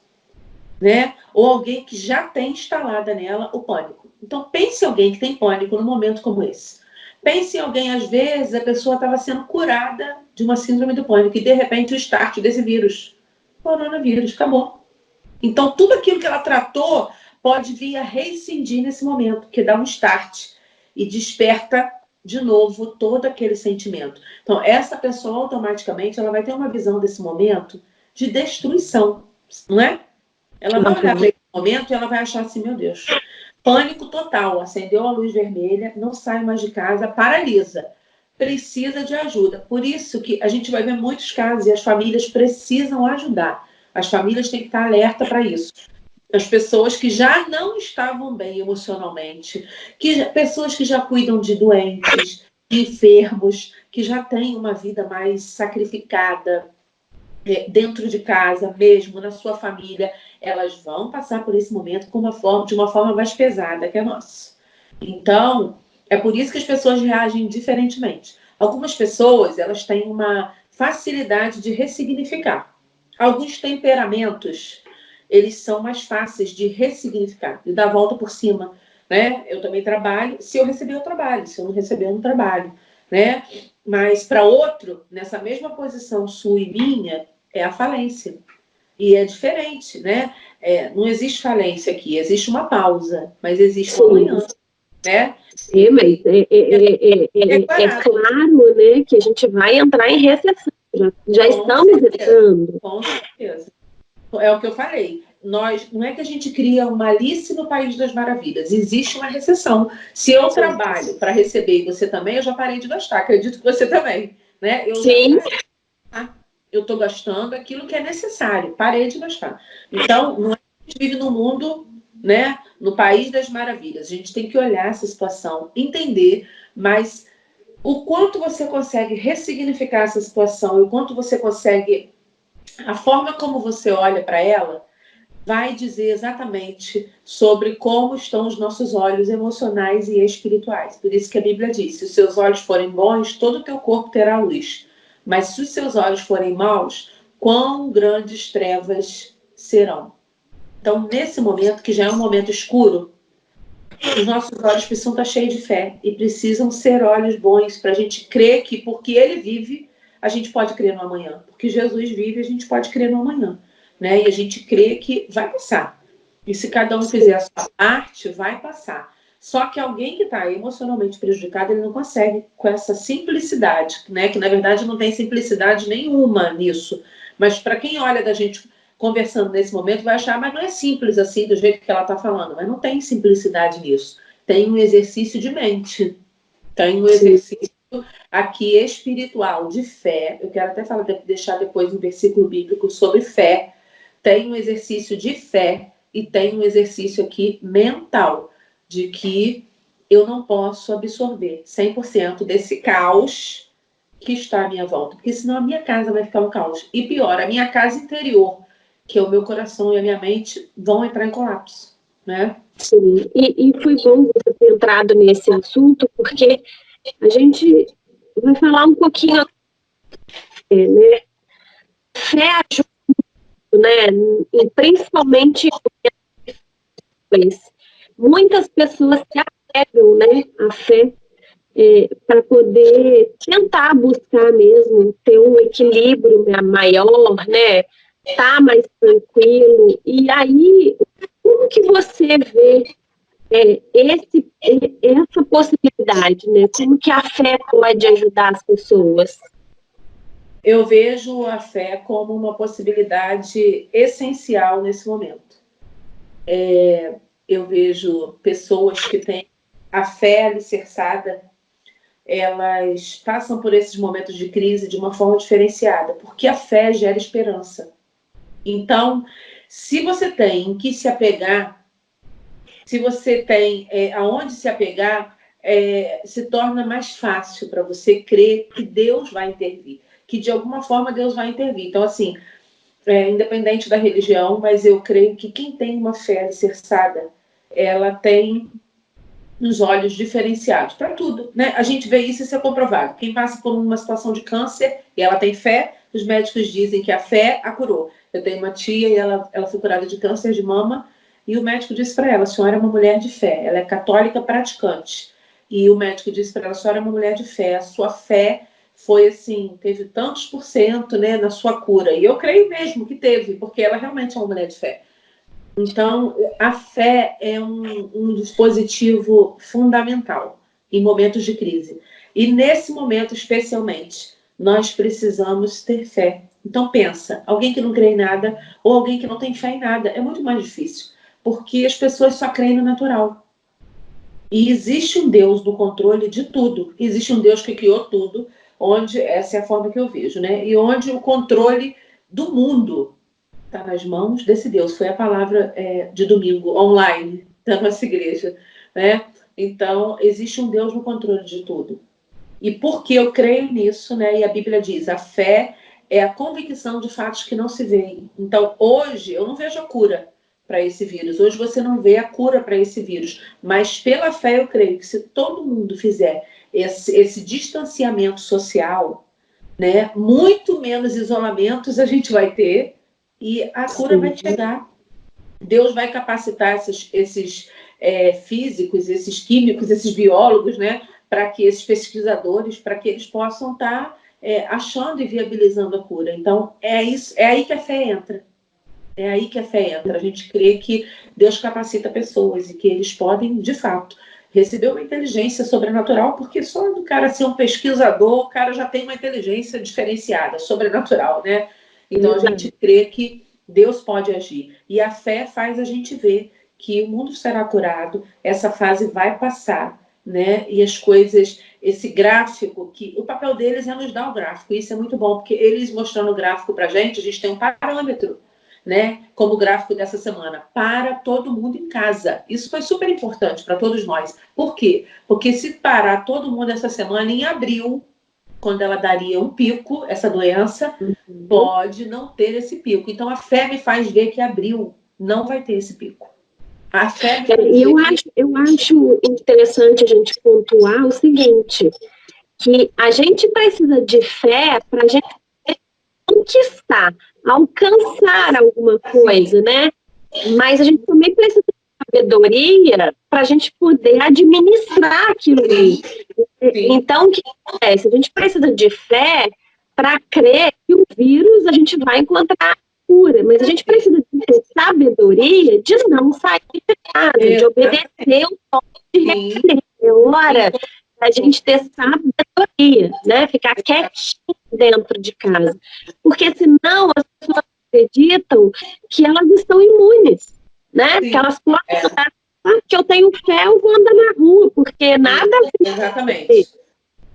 Né? Ou alguém que já tem instalada nela o pânico. Então, pense em alguém que tem pânico num momento como esse. Pense em alguém, às vezes, a pessoa estava sendo curada de uma síndrome do pânico e, de repente, o start desse vírus. Coronavírus, acabou. Então, tudo aquilo que ela tratou pode vir a rescindir nesse momento, porque dá um start e desperta de novo todo aquele sentimento. Então, essa pessoa, automaticamente, ela vai ter uma visão desse momento de destruição, não é? Ela vai olhar para esse momento e ela vai achar assim, meu Deus, pânico total, acendeu a luz vermelha, não sai mais de casa, paralisa, precisa de ajuda. Por isso que a gente vai ver muitos casos e as famílias precisam ajudar. As famílias têm que estar alerta para isso. As pessoas que já não estavam bem emocionalmente, pessoas que já cuidam de doentes, de enfermos, que já têm uma vida mais sacrificada, dentro de casa mesmo, na sua família, elas vão passar por esse momento de uma forma mais pesada que a nossa. Então, é por isso que as pessoas reagem diferentemente. Algumas pessoas, elas têm uma facilidade de ressignificar. Alguns temperamentos, eles são mais fáceis de ressignificar, de dar a volta por cima. Né? Eu também trabalho, se eu receber, eu trabalho, se eu não receber, eu não trabalho. Né? Mas para outro, nessa mesma posição sua e minha, é a falência. E é diferente, né? Não existe falência aqui, existe uma pausa, mas existe uma manhã, né? Sim, mas é claro, né, que a gente vai entrar em recessão. Já estamos entrando. Com certeza. É o que eu falei. Não é que a gente cria uma Alice no País das Maravilhas. Existe uma recessão. Se eu trabalho para receber e você também, eu já parei de gastar. Acredito que você também. Né? Sim. Eu estou gastando aquilo que é necessário. Parei de gastar. Então, não é que a gente vive num mundo, né, no País das Maravilhas. A gente tem que olhar essa situação, entender, mas o quanto você consegue ressignificar essa situação, e o quanto você consegue, a forma como você olha para ela, vai dizer exatamente sobre como estão os nossos olhos emocionais e espirituais. Por isso que a Bíblia diz, se os seus olhos forem bons, todo o teu corpo terá luz. Mas se os seus olhos forem maus, quão grandes trevas serão. Então, nesse momento, que já é um momento escuro, os nossos olhos precisam estar cheios de fé e precisam ser olhos bons para a gente crer que, porque Ele vive, a gente pode crer no amanhã. Porque Jesus vive, a gente pode crer no amanhã. Né? E a gente crê que vai passar. E se cada um fizer a sua parte, vai passar. Só que alguém que está emocionalmente prejudicado, ele não consegue com essa simplicidade, né? Que na verdade não tem simplicidade nenhuma nisso. Mas para quem olha da gente conversando nesse momento, vai achar, mas não é simples assim, do jeito que ela está falando. Mas não tem simplicidade nisso. Tem um exercício de mente. Tem um exercício aqui espiritual, de fé. Eu quero até falar, deixar depois um versículo bíblico sobre fé. Tem um exercício de fé e tem um exercício aqui mental, de que eu não posso absorver 100% desse caos que está à minha volta, porque senão a minha casa vai ficar um caos. E pior, a minha casa interior, que é o meu coração e a minha mente, vão entrar em colapso, né? Sim, e foi bom você ter entrado nesse assunto, porque a gente vai falar um pouquinho, né? Fé ajuda, né? E principalmente muitas pessoas se apegam, né, à fé para poder tentar buscar mesmo ter um equilíbrio maior, né? Tá mais tranquilo. E aí, como que você vê essa possibilidade, né? Como que a fé pode ajudar as pessoas? Eu vejo a fé como uma possibilidade essencial nesse momento. Eu vejo pessoas que têm a fé alicerçada, elas passam por esses momentos de crise de uma forma diferenciada, porque a fé gera esperança. Então, se você tem em que se apegar, se você tem aonde se apegar, se torna mais fácil para você crer que Deus vai intervir, que de alguma forma Deus vai intervir. Então, assim, independente da religião, mas eu creio que quem tem uma fé alicerçada, ela tem os olhos diferenciados para tudo, né? A gente vê isso é comprovado. Quem passa por uma situação de câncer e ela tem fé, os médicos dizem que a fé a curou. Eu tenho uma tia e ela foi curada de câncer de mama e o médico disse para ela, a senhora é uma mulher de fé, ela é católica praticante. E o médico disse para ela, a senhora é uma mulher de fé, a sua fé foi assim, teve tantos por cento, né, na sua cura. E eu creio mesmo que teve, porque ela realmente é uma mulher de fé. Então, a fé é um dispositivo fundamental em momentos de crise. E nesse momento, especialmente, nós precisamos ter fé. Então, pensa, alguém que não crê em nada ou alguém que não tem fé em nada, é muito mais difícil, porque as pessoas só creem no natural. E existe um Deus no controle de tudo. Existe um Deus que criou tudo, onde, essa é a forma que eu vejo, né? E onde o controle do mundo está nas mãos desse Deus. Foi a palavra de domingo, online, da nossa igreja, né? Então, existe um Deus no controle de tudo. E porque eu creio nisso, né? E a Bíblia diz, a fé é a convicção de fatos que não se veem. Então, hoje, eu não vejo a cura para esse vírus. Hoje você não vê a cura para esse vírus. Mas pela fé eu creio que se todo mundo fizer esse distanciamento social, né? Muito menos isolamentos a gente vai ter, e a cura vai chegar. Deus vai capacitar esses físicos, esses químicos, esses biólogos, né, para que esses pesquisadores, para que eles possam estar achando e viabilizando a cura. Então, é aí que a fé entra. É aí que a fé entra. A gente crê que Deus capacita pessoas e que eles podem, de fato, receber uma inteligência sobrenatural, porque só do cara ser um pesquisador, o cara já tem uma inteligência diferenciada, sobrenatural, né? Então, a gente crê que Deus pode agir. E a fé faz a gente ver que o mundo será curado, essa fase vai passar, né? E as coisas, esse gráfico, que o papel deles é nos dar o gráfico, isso é muito bom, porque eles mostrando o gráfico para a gente tem um parâmetro. né? Como o gráfico dessa semana, para todo mundo em casa. Isso foi super importante para todos nós. Por quê? Porque se parar todo mundo essa semana, em abril, quando ela daria um pico, essa doença, pode não ter esse pico. Então, a fé me faz ver que abril não vai ter esse pico. A fé me faz ver eu acho interessante a gente pontuar o seguinte, que a gente precisa de fé para a gente conquistar, alcançar alguma coisa, né? Mas a gente também precisa de sabedoria para a gente poder administrar aquilo ali. Então, o que acontece? A gente precisa de fé para crer que o vírus a gente vai encontrar a cura, mas a gente precisa de ter sabedoria de não sair de casa, de obedecer o toque de recolher. É hora a gente ter sabedoria, né? Ficar quietinho dentro de casa. Porque senão as pessoas acreditam que elas estão imunes, né? Que elas podem andar, que eu tenho fé, eu vou andar na rua, porque nada... Exatamente.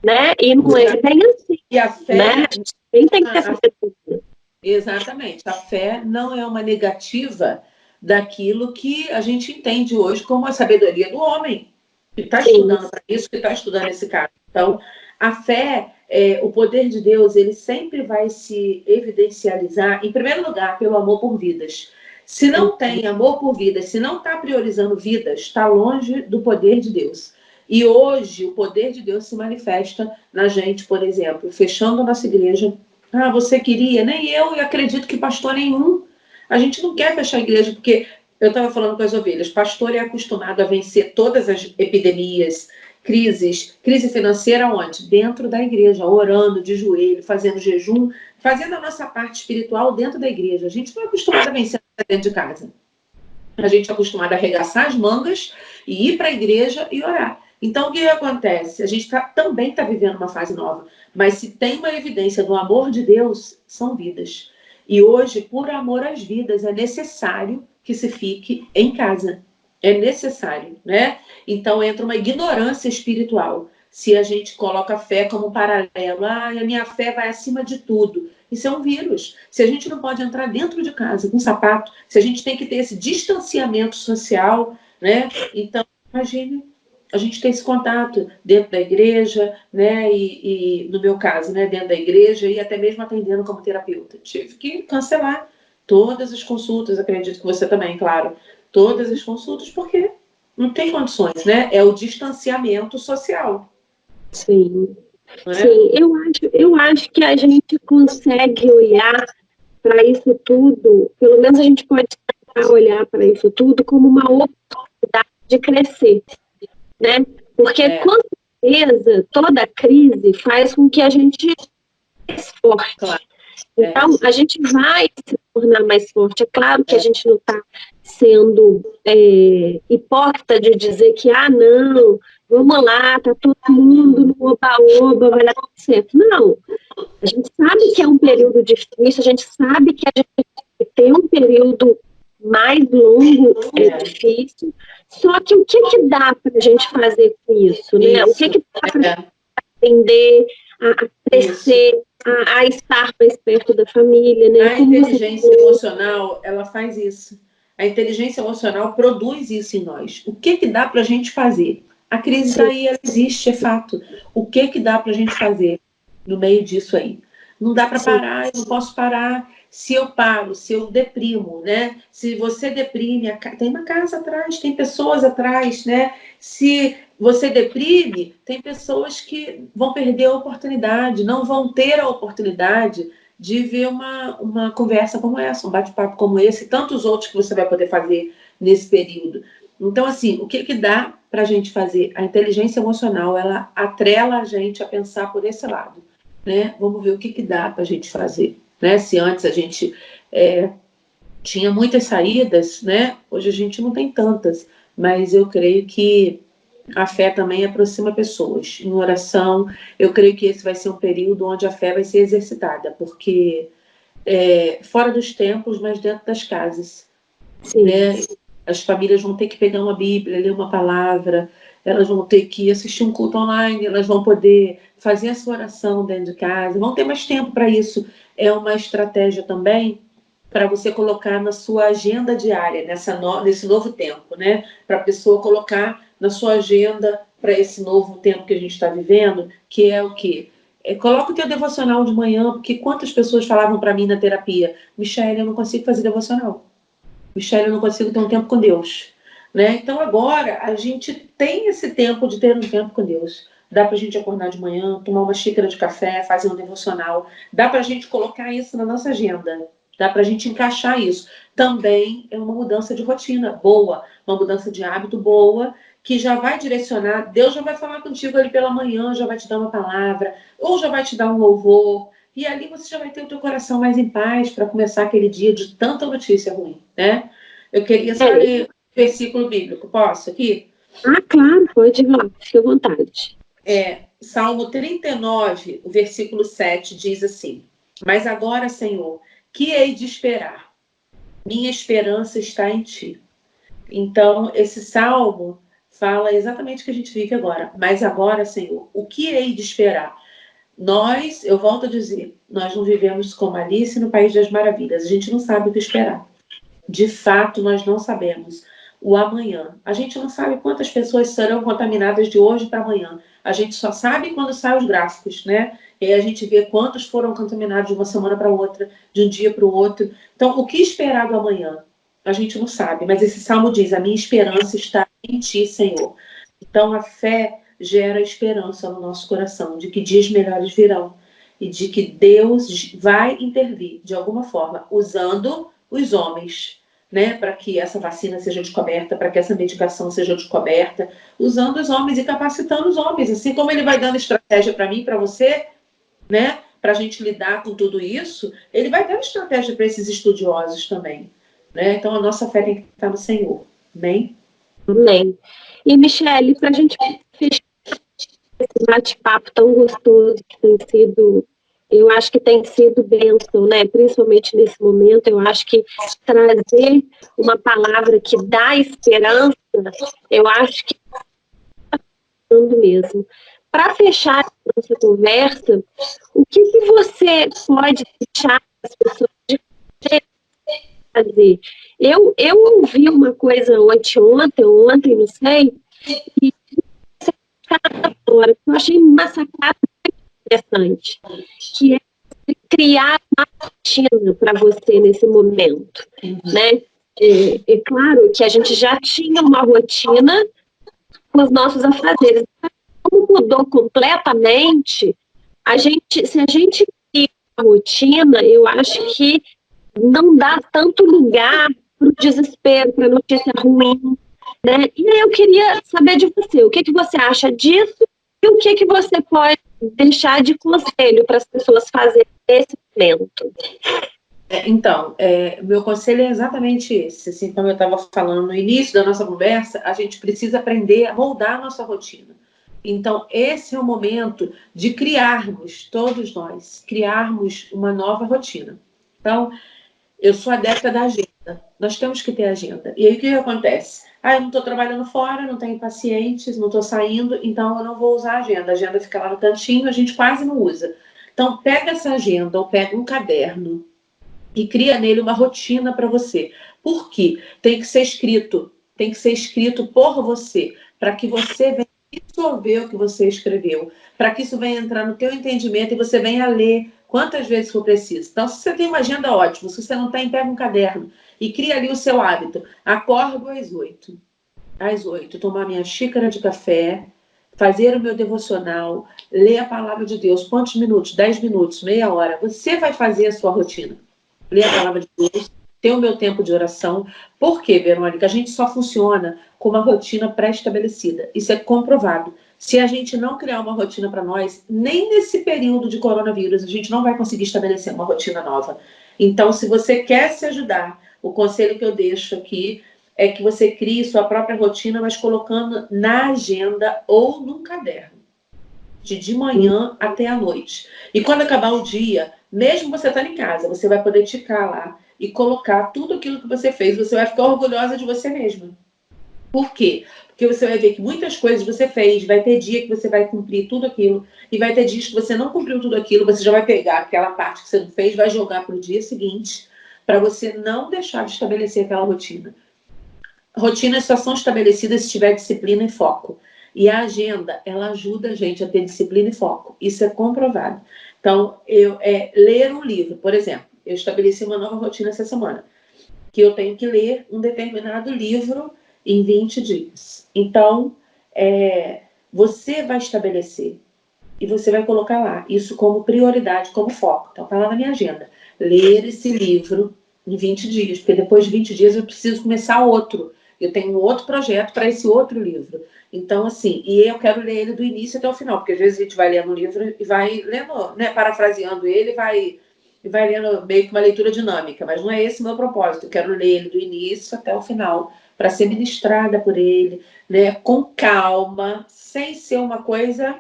Né? E não é bem assim. E a fé... Né? A gente tem que ter sabedoria. Exatamente. A fé não é uma negativa daquilo que a gente entende hoje como a sabedoria do homem, que está estudando para isso, que está estudando esse caso. Então, a fé, o poder de Deus, ele sempre vai se evidencializar, em primeiro lugar, pelo amor por vidas. Se não tem amor por vidas, se não está priorizando vidas, está longe do poder de Deus. E hoje, o poder de Deus se manifesta na gente, por exemplo, fechando a nossa igreja. Ah, você queria? Nem eu, e acredito que pastor nenhum. A gente não quer fechar a igreja, porque eu estava falando com as ovelhas, pastor é acostumado a vencer todas as epidemias, crise financeira onde? Dentro da igreja, orando de joelho, fazendo jejum, fazendo a nossa parte espiritual dentro da igreja. A gente não é acostumado a vencer dentro de casa. A gente é acostumado a arregaçar as mangas e ir para a igreja e orar. Então, o que acontece? A gente também está vivendo uma fase nova, mas se tem uma evidência do amor de Deus, são vidas. E hoje, por amor às vidas, é necessário que se fique em casa. É necessário, né? Então, entra uma ignorância espiritual. Se a gente coloca a fé como paralelo, a minha fé vai acima de tudo. Isso é um vírus. Se a gente não pode entrar dentro de casa com sapato, se a gente tem que ter esse distanciamento social, né? Então, imagine a gente ter esse contato dentro da igreja, né? E no meu caso, né? Dentro da igreja e até mesmo atendendo como terapeuta. Tive que cancelar todas as consultas, acredito que você também, claro, todas as consultas, porque não tem condições, né? É o distanciamento social. Sim. Sim, eu acho que a gente consegue olhar para isso tudo, pelo menos a gente pode tentar olhar para isso tudo como uma oportunidade de crescer, né? Porque com certeza toda crise faz com que a gente mais forte. Claro. Então, a gente vai se tornar mais forte. É claro que a gente não está sendo hipócrita de dizer que, não, vamos lá, tá todo mundo no oba-oba, vai dar tudo certo. Não. A gente sabe que é um período difícil, a gente sabe que a gente tem um período mais longo, difícil. Só que o que dá para a gente fazer com isso, né? O que dá para a gente aprender a crescer, a estar mais perto da família, né? A inteligência emocional, ela faz isso. A inteligência emocional produz isso em nós. O que dá para a gente fazer? A crise está aí, ela existe, é fato. O que dá para a gente fazer no meio disso aí? Não dá para parar, eu não posso parar. Se eu paro, se eu deprimo, né? Se você deprime, tem uma casa atrás, tem pessoas atrás, né? Se você deprime, tem pessoas que vão perder a oportunidade, não vão ter a oportunidade de ver uma conversa como essa, um bate-papo como esse, e tantos outros que você vai poder fazer nesse período. Então, assim, o que dá para a gente fazer? A inteligência emocional, ela atrela a gente a pensar por esse lado, né? Vamos ver o que dá para a gente fazer, né? Se antes a gente tinha muitas saídas, né? Hoje a gente não tem tantas, mas eu creio que a fé também aproxima pessoas. Em oração, eu creio que esse vai ser um período onde a fé vai ser exercitada, porque fora dos templos, mas dentro das casas. Né? As famílias vão ter que pegar uma Bíblia, ler uma palavra, elas vão ter que assistir um culto online, elas vão poder fazer a sua oração dentro de casa, vão ter mais tempo para isso. É uma estratégia também para você colocar na sua agenda diária, nesse novo tempo, né? Para a pessoa colocar na sua agenda para esse novo tempo que a gente está vivendo, que é o quê? Coloca o teu devocional de manhã, porque quantas pessoas falavam para mim na terapia: Michele, eu não consigo fazer devocional. Michele, eu não consigo ter um tempo com Deus. Né? Então agora a gente tem esse tempo de ter um tempo com Deus. Dá para a gente acordar de manhã, tomar uma xícara de café, fazer um devocional. Dá para a gente colocar isso na nossa agenda. Dá para a gente encaixar isso. Também é uma mudança de rotina boa, uma mudança de hábito boa, que já vai direcionar. Deus já vai falar contigo ali pela manhã, já vai te dar uma palavra, ou já vai te dar um louvor. E ali você já vai ter o teu coração mais em paz para começar aquele dia de tanta notícia ruim, né? Eu queria só ler versículo bíblico. Posso aqui? Ah, claro, pode ir lá, fique à vontade. Salmo 39, o versículo 7 diz assim: Mas agora, Senhor, que hei de esperar? Minha esperança está em ti. Então, esse salmo fala exatamente o que a gente vive agora. Mas agora, Senhor, o que hei de esperar? Eu volto a dizer, nós não vivemos como Alice no País das Maravilhas. A gente não sabe o que esperar. De fato, nós não sabemos o amanhã. A gente não sabe quantas pessoas serão contaminadas de hoje para amanhã. A gente só sabe quando saem os gráficos, né? E aí a gente vê quantos foram contaminados de uma semana para outra, de um dia para o outro. Então, o que esperar do amanhã? A gente não sabe, mas esse salmo diz: a minha esperança está em ti, Senhor. Então, a fé gera esperança no nosso coração, de que dias melhores virão e de que Deus vai intervir, de alguma forma, usando os homens, né, para que essa vacina seja descoberta, para que essa medicação seja descoberta, usando os homens e capacitando os homens, assim como ele vai dando estratégia para mim, para você, né, para a gente lidar com tudo isso, ele vai dando estratégia para esses estudiosos também, né? Então a nossa fé tem que estar no Senhor, amém? Amém. E, Michele, para a gente fechar esse bate-papo tão gostoso que tem sido, eu acho que tem sido bênção, né? Principalmente nesse momento, eu acho que trazer uma palavra que dá esperança, eu acho que está falando mesmo. Para fechar essa conversa, o que você pode deixar as pessoas de fazer? Eu ouvi uma coisa ontem, não sei, e agora, que eu achei uma sacada interessante, que é criar uma rotina para você nesse momento, né? É claro que a gente já tinha uma rotina com os nossos afazeres, como mudou completamente, se a gente cria uma rotina, eu acho que não dá tanto lugar para o desespero, para a notícia ruim, né? E aí eu queria saber de você, o que você acha disso e o que você pode deixar de conselho para as pessoas fazerem nesse momento. Então, meu conselho é exatamente esse. Assim como eu estava falando no início da nossa conversa, a gente precisa aprender a moldar a nossa rotina. Então, esse é o momento de criarmos, todos nós, criarmos uma nova rotina. Então, eu sou adepta da agenda. Nós temos que ter agenda. E aí, o que acontece? Eu não estou trabalhando fora, não tenho pacientes, não estou saindo, então eu não vou usar a agenda. A agenda fica lá no cantinho, a gente quase não usa. Então, pega essa agenda ou pega um caderno e cria nele uma rotina para você. Por quê? Tem que ser escrito por você, para que você venha absorver o que você escreveu, para que isso venha entrar no teu entendimento e você venha ler quantas vezes for preciso. Então, se você tem uma agenda, ótimo. Se você não tem, pega um caderno e cria ali o seu hábito. Acordo às 8. Às 8, tomar minha xícara de café, fazer o meu devocional, ler a palavra de Deus. Quantos minutos? 10 minutos, meia hora. Você vai fazer a sua rotina. Ler a palavra de Deus, ter o meu tempo de oração. Por quê, Verônica? A gente só funciona com uma rotina pré-estabelecida. Isso é comprovado. Se a gente não criar uma rotina para nós, nem nesse período de coronavírus, a gente não vai conseguir estabelecer uma rotina nova. Então, se você quer se ajudar, o conselho que eu deixo aqui é que você crie sua própria rotina, mas colocando na agenda ou num caderno. De manhã até a noite. E quando acabar o dia, mesmo você estando em casa, você vai poder ticar lá e colocar tudo aquilo que você fez. Você vai ficar orgulhosa de você mesma. Por quê? Porque você vai ver que muitas coisas você fez, vai ter dia que você vai cumprir tudo aquilo, e vai ter dias que você não cumpriu tudo aquilo, você já vai pegar aquela parte que você não fez, vai jogar para o dia seguinte, para você não deixar de estabelecer aquela rotina. Rotinas só são estabelecidas se tiver disciplina e foco. E a agenda, ela ajuda a gente a ter disciplina e foco. Isso é comprovado. Então, ler um livro, por exemplo, eu estabeleci uma nova rotina essa semana, que eu tenho que ler um determinado livro em 20 dias. Então, você vai estabelecer e você vai colocar lá isso como prioridade, como foco. Então, está lá na minha agenda. Ler esse livro em 20 dias, porque depois de 20 dias eu preciso começar outro. Eu tenho um outro projeto para esse outro livro. Então, assim, e eu quero ler ele do início até o final, porque às vezes a gente vai lendo um livro e vai lendo, né, parafraseando ele, e vai lendo meio que uma leitura dinâmica, mas não é esse o meu propósito. Eu quero ler ele do início até o final, para ser ministrada por ele, né, com calma, sem ser uma coisa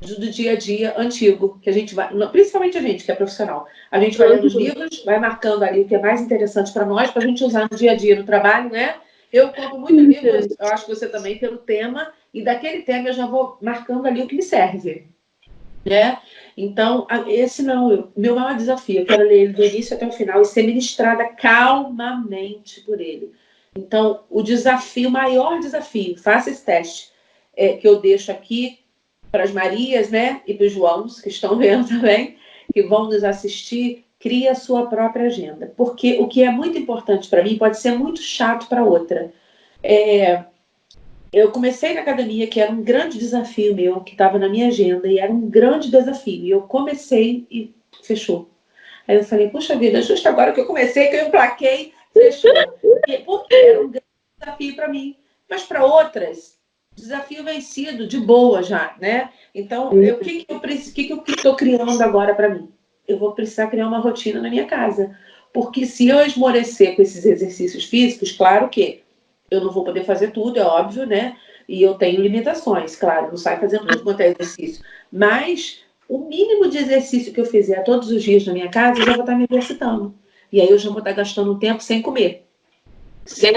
do dia a dia antigo, que a gente vai, principalmente a gente que é profissional, a gente vai lendo os livros, vai marcando ali o que é mais interessante para nós, para a gente usar no dia a dia, no trabalho, né? Eu compro muito livro, eu acho que você também, pelo tema, e daquele tema eu já vou marcando ali o que me serve, né? Então, esse não, meu maior desafio, eu quero ler ele do início até o final e ser ministrada calmamente por ele. Então, o maior desafio, faça esse teste, que eu deixo aqui para as Marias, né, e para os Joãos, que estão vendo também, que vão nos assistir, crie a sua própria agenda. Porque o que é muito importante para mim pode ser muito chato para outra. Eu comecei na academia, que era um grande desafio meu, que estava na minha agenda, e era um grande desafio. E eu comecei e fechou. Aí eu falei, puxa vida, justo agora que eu comecei, que eu emplaquei, fechou. Porque era um grande desafio para mim. Mas para outras, desafio vencido, de boa já, né? Então, o que eu estou criando agora para mim? Eu vou precisar criar uma rotina na minha casa. Porque se eu esmorecer com esses exercícios físicos, claro que eu não vou poder fazer tudo, é óbvio, né? E eu tenho limitações, claro, não saio fazendo tudo quanto é exercício. Mas o mínimo de exercício que eu fizer todos os dias na minha casa, eu já vou estar me exercitando. E aí eu já vou estar gastando um tempo sem comer. Sem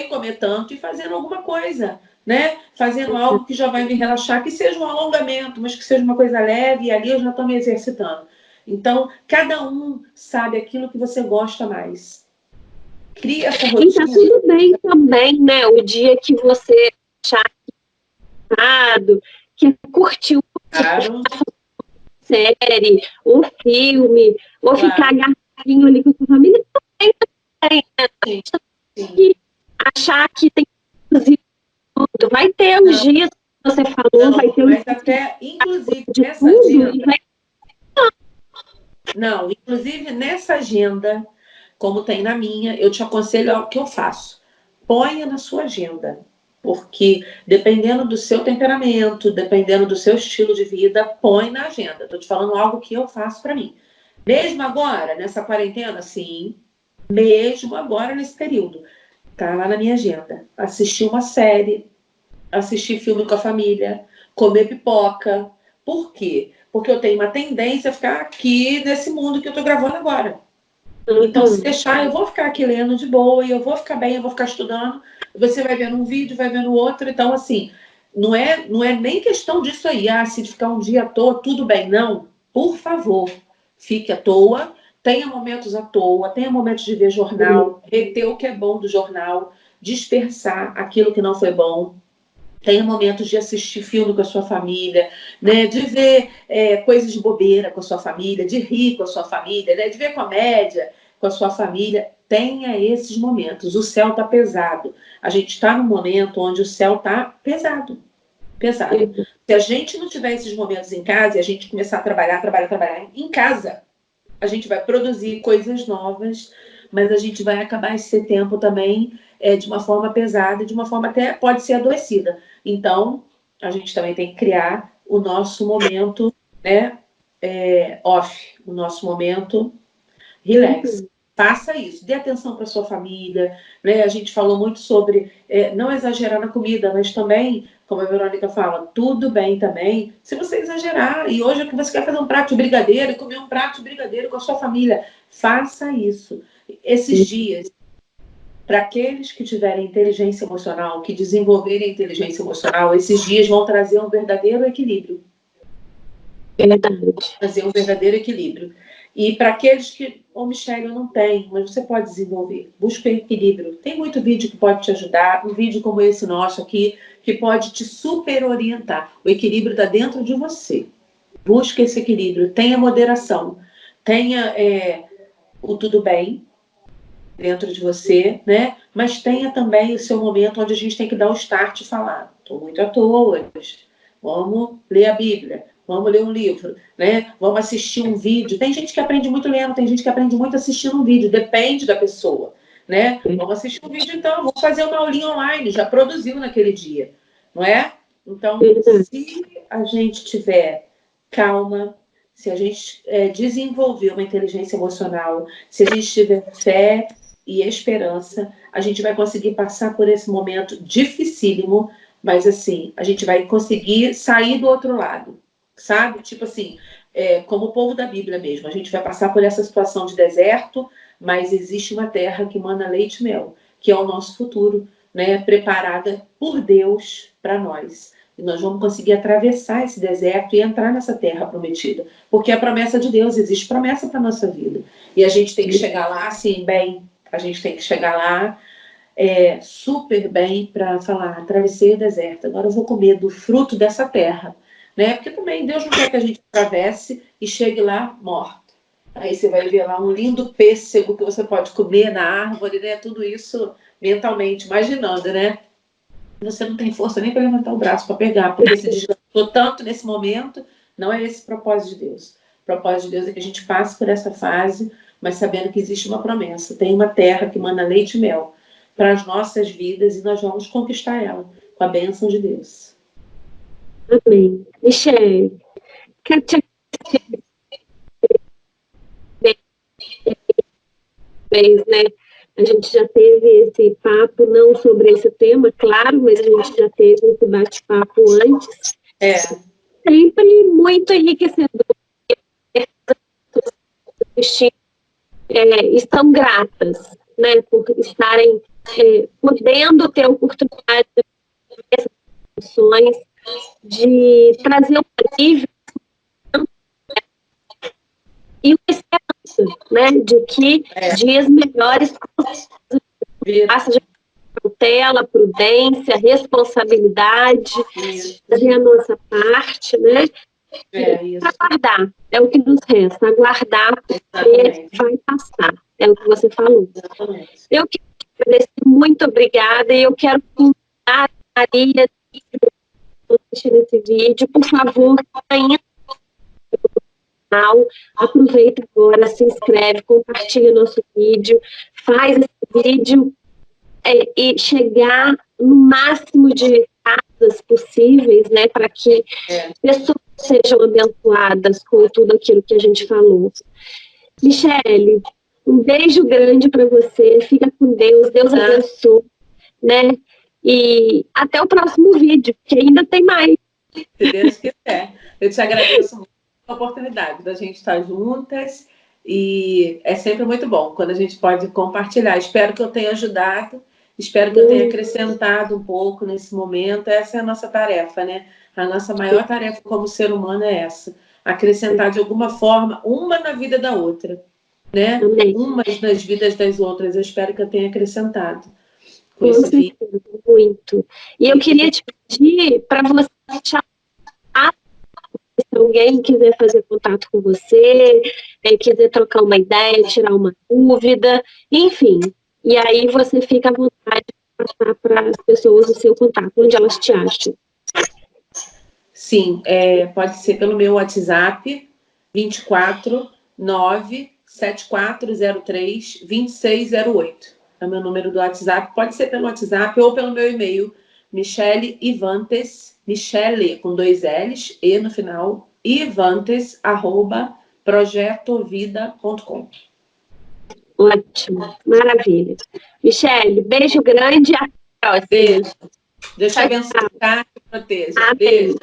comer tanto e fazendo alguma coisa, né? Fazendo algo que já vai me relaxar, que seja um alongamento, mas que seja uma coisa leve, e ali eu já estou me exercitando. Então, cada um sabe aquilo que você gosta mais. Cria essa rotina. E tá tudo bem também, né? O dia que você achar que curtiu a série, o filme, ou ficar agarradinho ali com a sua família, também né? Sim. Achar que tem que tudo. Vai ter os dias que você falou, vai ter os dias até, inclusive, nessa agenda. Não, inclusive nessa agenda, como tem na minha, eu te aconselho o que eu faço. Ponha na sua agenda. Porque dependendo do seu temperamento, dependendo do seu estilo de vida, põe na agenda. Estou te falando algo que eu faço para mim. Mesmo agora, nessa quarentena, sim. Mesmo agora, nesse período. Tá lá na minha agenda. Assistir uma série, assistir filme com a família, comer pipoca. Por quê? Porque eu tenho uma tendência a ficar aqui nesse mundo que eu estou gravando agora. Então, se deixar, eu vou ficar aqui lendo de boa, e eu vou ficar bem, eu vou ficar estudando. Você vai vendo um vídeo, vai vendo outro. Então, assim, não é nem questão disso aí. Se ficar um dia à toa, tudo bem. Não, por favor, fique à toa. Tenha momentos à toa, tenha momentos de ver jornal, reter o que é bom do jornal, dispersar aquilo que não foi bom. Tenha momentos de assistir filme com a sua família, né? De ver coisas de bobeira com a sua família, de rir com a sua família, né? De ver comédia com a sua família. Tenha esses momentos. O céu está pesado. A gente está num momento onde o céu está pesado. Pesado. Se a gente não tiver esses momentos em casa e a gente começar a trabalhar em casa, a gente vai produzir coisas novas, mas a gente vai acabar esse tempo também de uma forma pesada, de uma forma até pode ser adoecida. Então, a gente também tem que criar o nosso momento, né, off, o nosso momento relax. Faça isso, dê atenção para sua família, né? A gente falou muito sobre não exagerar na comida, mas também, como a Verônica fala, tudo bem também se você exagerar. E hoje é que você quer fazer um prato de brigadeiro e comer um prato de brigadeiro com a sua família. Faça isso. Esses dias, para aqueles que tiverem inteligência emocional, que desenvolverem inteligência emocional, esses dias vão trazer um verdadeiro equilíbrio. Verdade. Trazer um verdadeiro equilíbrio. E para aqueles que, Michele, eu não tenho, mas você pode desenvolver. Busca equilíbrio. Tem muito vídeo que pode te ajudar, um vídeo como esse nosso aqui, que pode te super orientar. O equilíbrio está dentro de você. Busca esse equilíbrio, tenha moderação, tenha o tudo bem dentro de você, né? Mas tenha também o seu momento onde a gente tem que dar o start e falar, estou muito à toa hoje, vamos ler a Bíblia, vamos ler um livro, né? Vamos assistir um vídeo. Tem gente que aprende muito lendo, tem gente que aprende muito assistindo um vídeo, depende da pessoa, né? Vamos assistir um vídeo então, vamos fazer uma aulinha online, já produziu naquele dia, não é? Então, se a gente tiver calma, se a gente desenvolver uma inteligência emocional, se a gente tiver fé e esperança, a gente vai conseguir passar por esse momento dificílimo, mas assim, a gente vai conseguir sair do outro lado, sabe? Tipo assim, como o povo da Bíblia mesmo, a gente vai passar por essa situação de deserto, mas existe uma terra que mana leite e mel, que é o nosso futuro, né? Preparada por Deus para nós. E nós vamos conseguir atravessar esse deserto e entrar nessa terra prometida. Porque a promessa de Deus, existe promessa para a nossa vida. E a gente tem que chegar lá, assim, bem. A gente tem que chegar lá super bem para falar, atravessei o deserto, agora eu vou comer do fruto dessa terra. Né? Porque também Deus não quer que a gente atravesse e chegue lá morto. Aí você vai ver lá um lindo pêssego que você pode comer na árvore, né? Tudo isso mentalmente, imaginando, né? Você não tem força nem para levantar o braço para pegar, porque se desgastou tanto nesse momento. Não é esse o propósito de Deus. O propósito de Deus é que a gente passe por essa fase, mas sabendo que existe uma promessa. Tem uma terra que mana leite e mel para as nossas vidas e nós vamos conquistar ela com a bênção de Deus. Amém. Michele, quero te agradecer, né? A gente já teve esse papo, não sobre esse tema, claro, mas a gente já teve esse bate-papo antes. Sempre muito enriquecedor. Estão gratas, né, por estarem podendo ter a oportunidade dessas discussões, de trazer um alívio e uma esperança, né, de que dias melhores passa de cautela, prudência, responsabilidade, fazer a nossa parte, né? Aguardar, é o que nos resta, aguardar, porque vai passar, é o que você falou. Eu quero agradecer, muito obrigada, e eu quero convidar a Maria nesse vídeo, por favor, ainda canal, aproveita agora, se inscreve, compartilha nosso vídeo, faz esse vídeo e chegar no máximo de casas possíveis, né, para que pessoas sejam abençoadas com tudo aquilo que a gente falou. Michele, um beijo grande para você, fica com Deus, Deus abençoe, né, e até o próximo vídeo, que ainda tem mais. Se Deus quiser. Eu te agradeço muito a oportunidade da gente estar juntas e é sempre muito bom quando a gente pode compartilhar. Espero que eu tenha ajudado, espero que eu tenha acrescentado um pouco nesse momento. Essa é a nossa tarefa, né? A nossa maior tarefa como ser humano é essa, acrescentar de alguma forma uma na vida da outra, né? Umas nas vidas das outras. Eu espero que eu tenha acrescentado com esse vídeo. Muito. E eu queria te pedir para você deixar, se alguém quiser fazer contato com você, quiser trocar uma ideia, tirar uma dúvida, enfim. E aí você fica à vontade de passar para as pessoas o seu contato, onde elas te acham. Sim, pode ser pelo meu WhatsApp, 24 97403 2608. É o meu número do WhatsApp. Pode ser pelo WhatsApp ou pelo meu e-mail, Michele Ivantes, Michele com 2 L's, E no final, ivantes@projetovida.com. Ótimo, maravilha. Michele, beijo grande e até a próxima. Beijo. Deus te abençoe, te proteja. Beijo.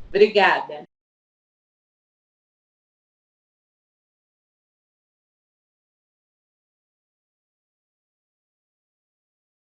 Obrigada.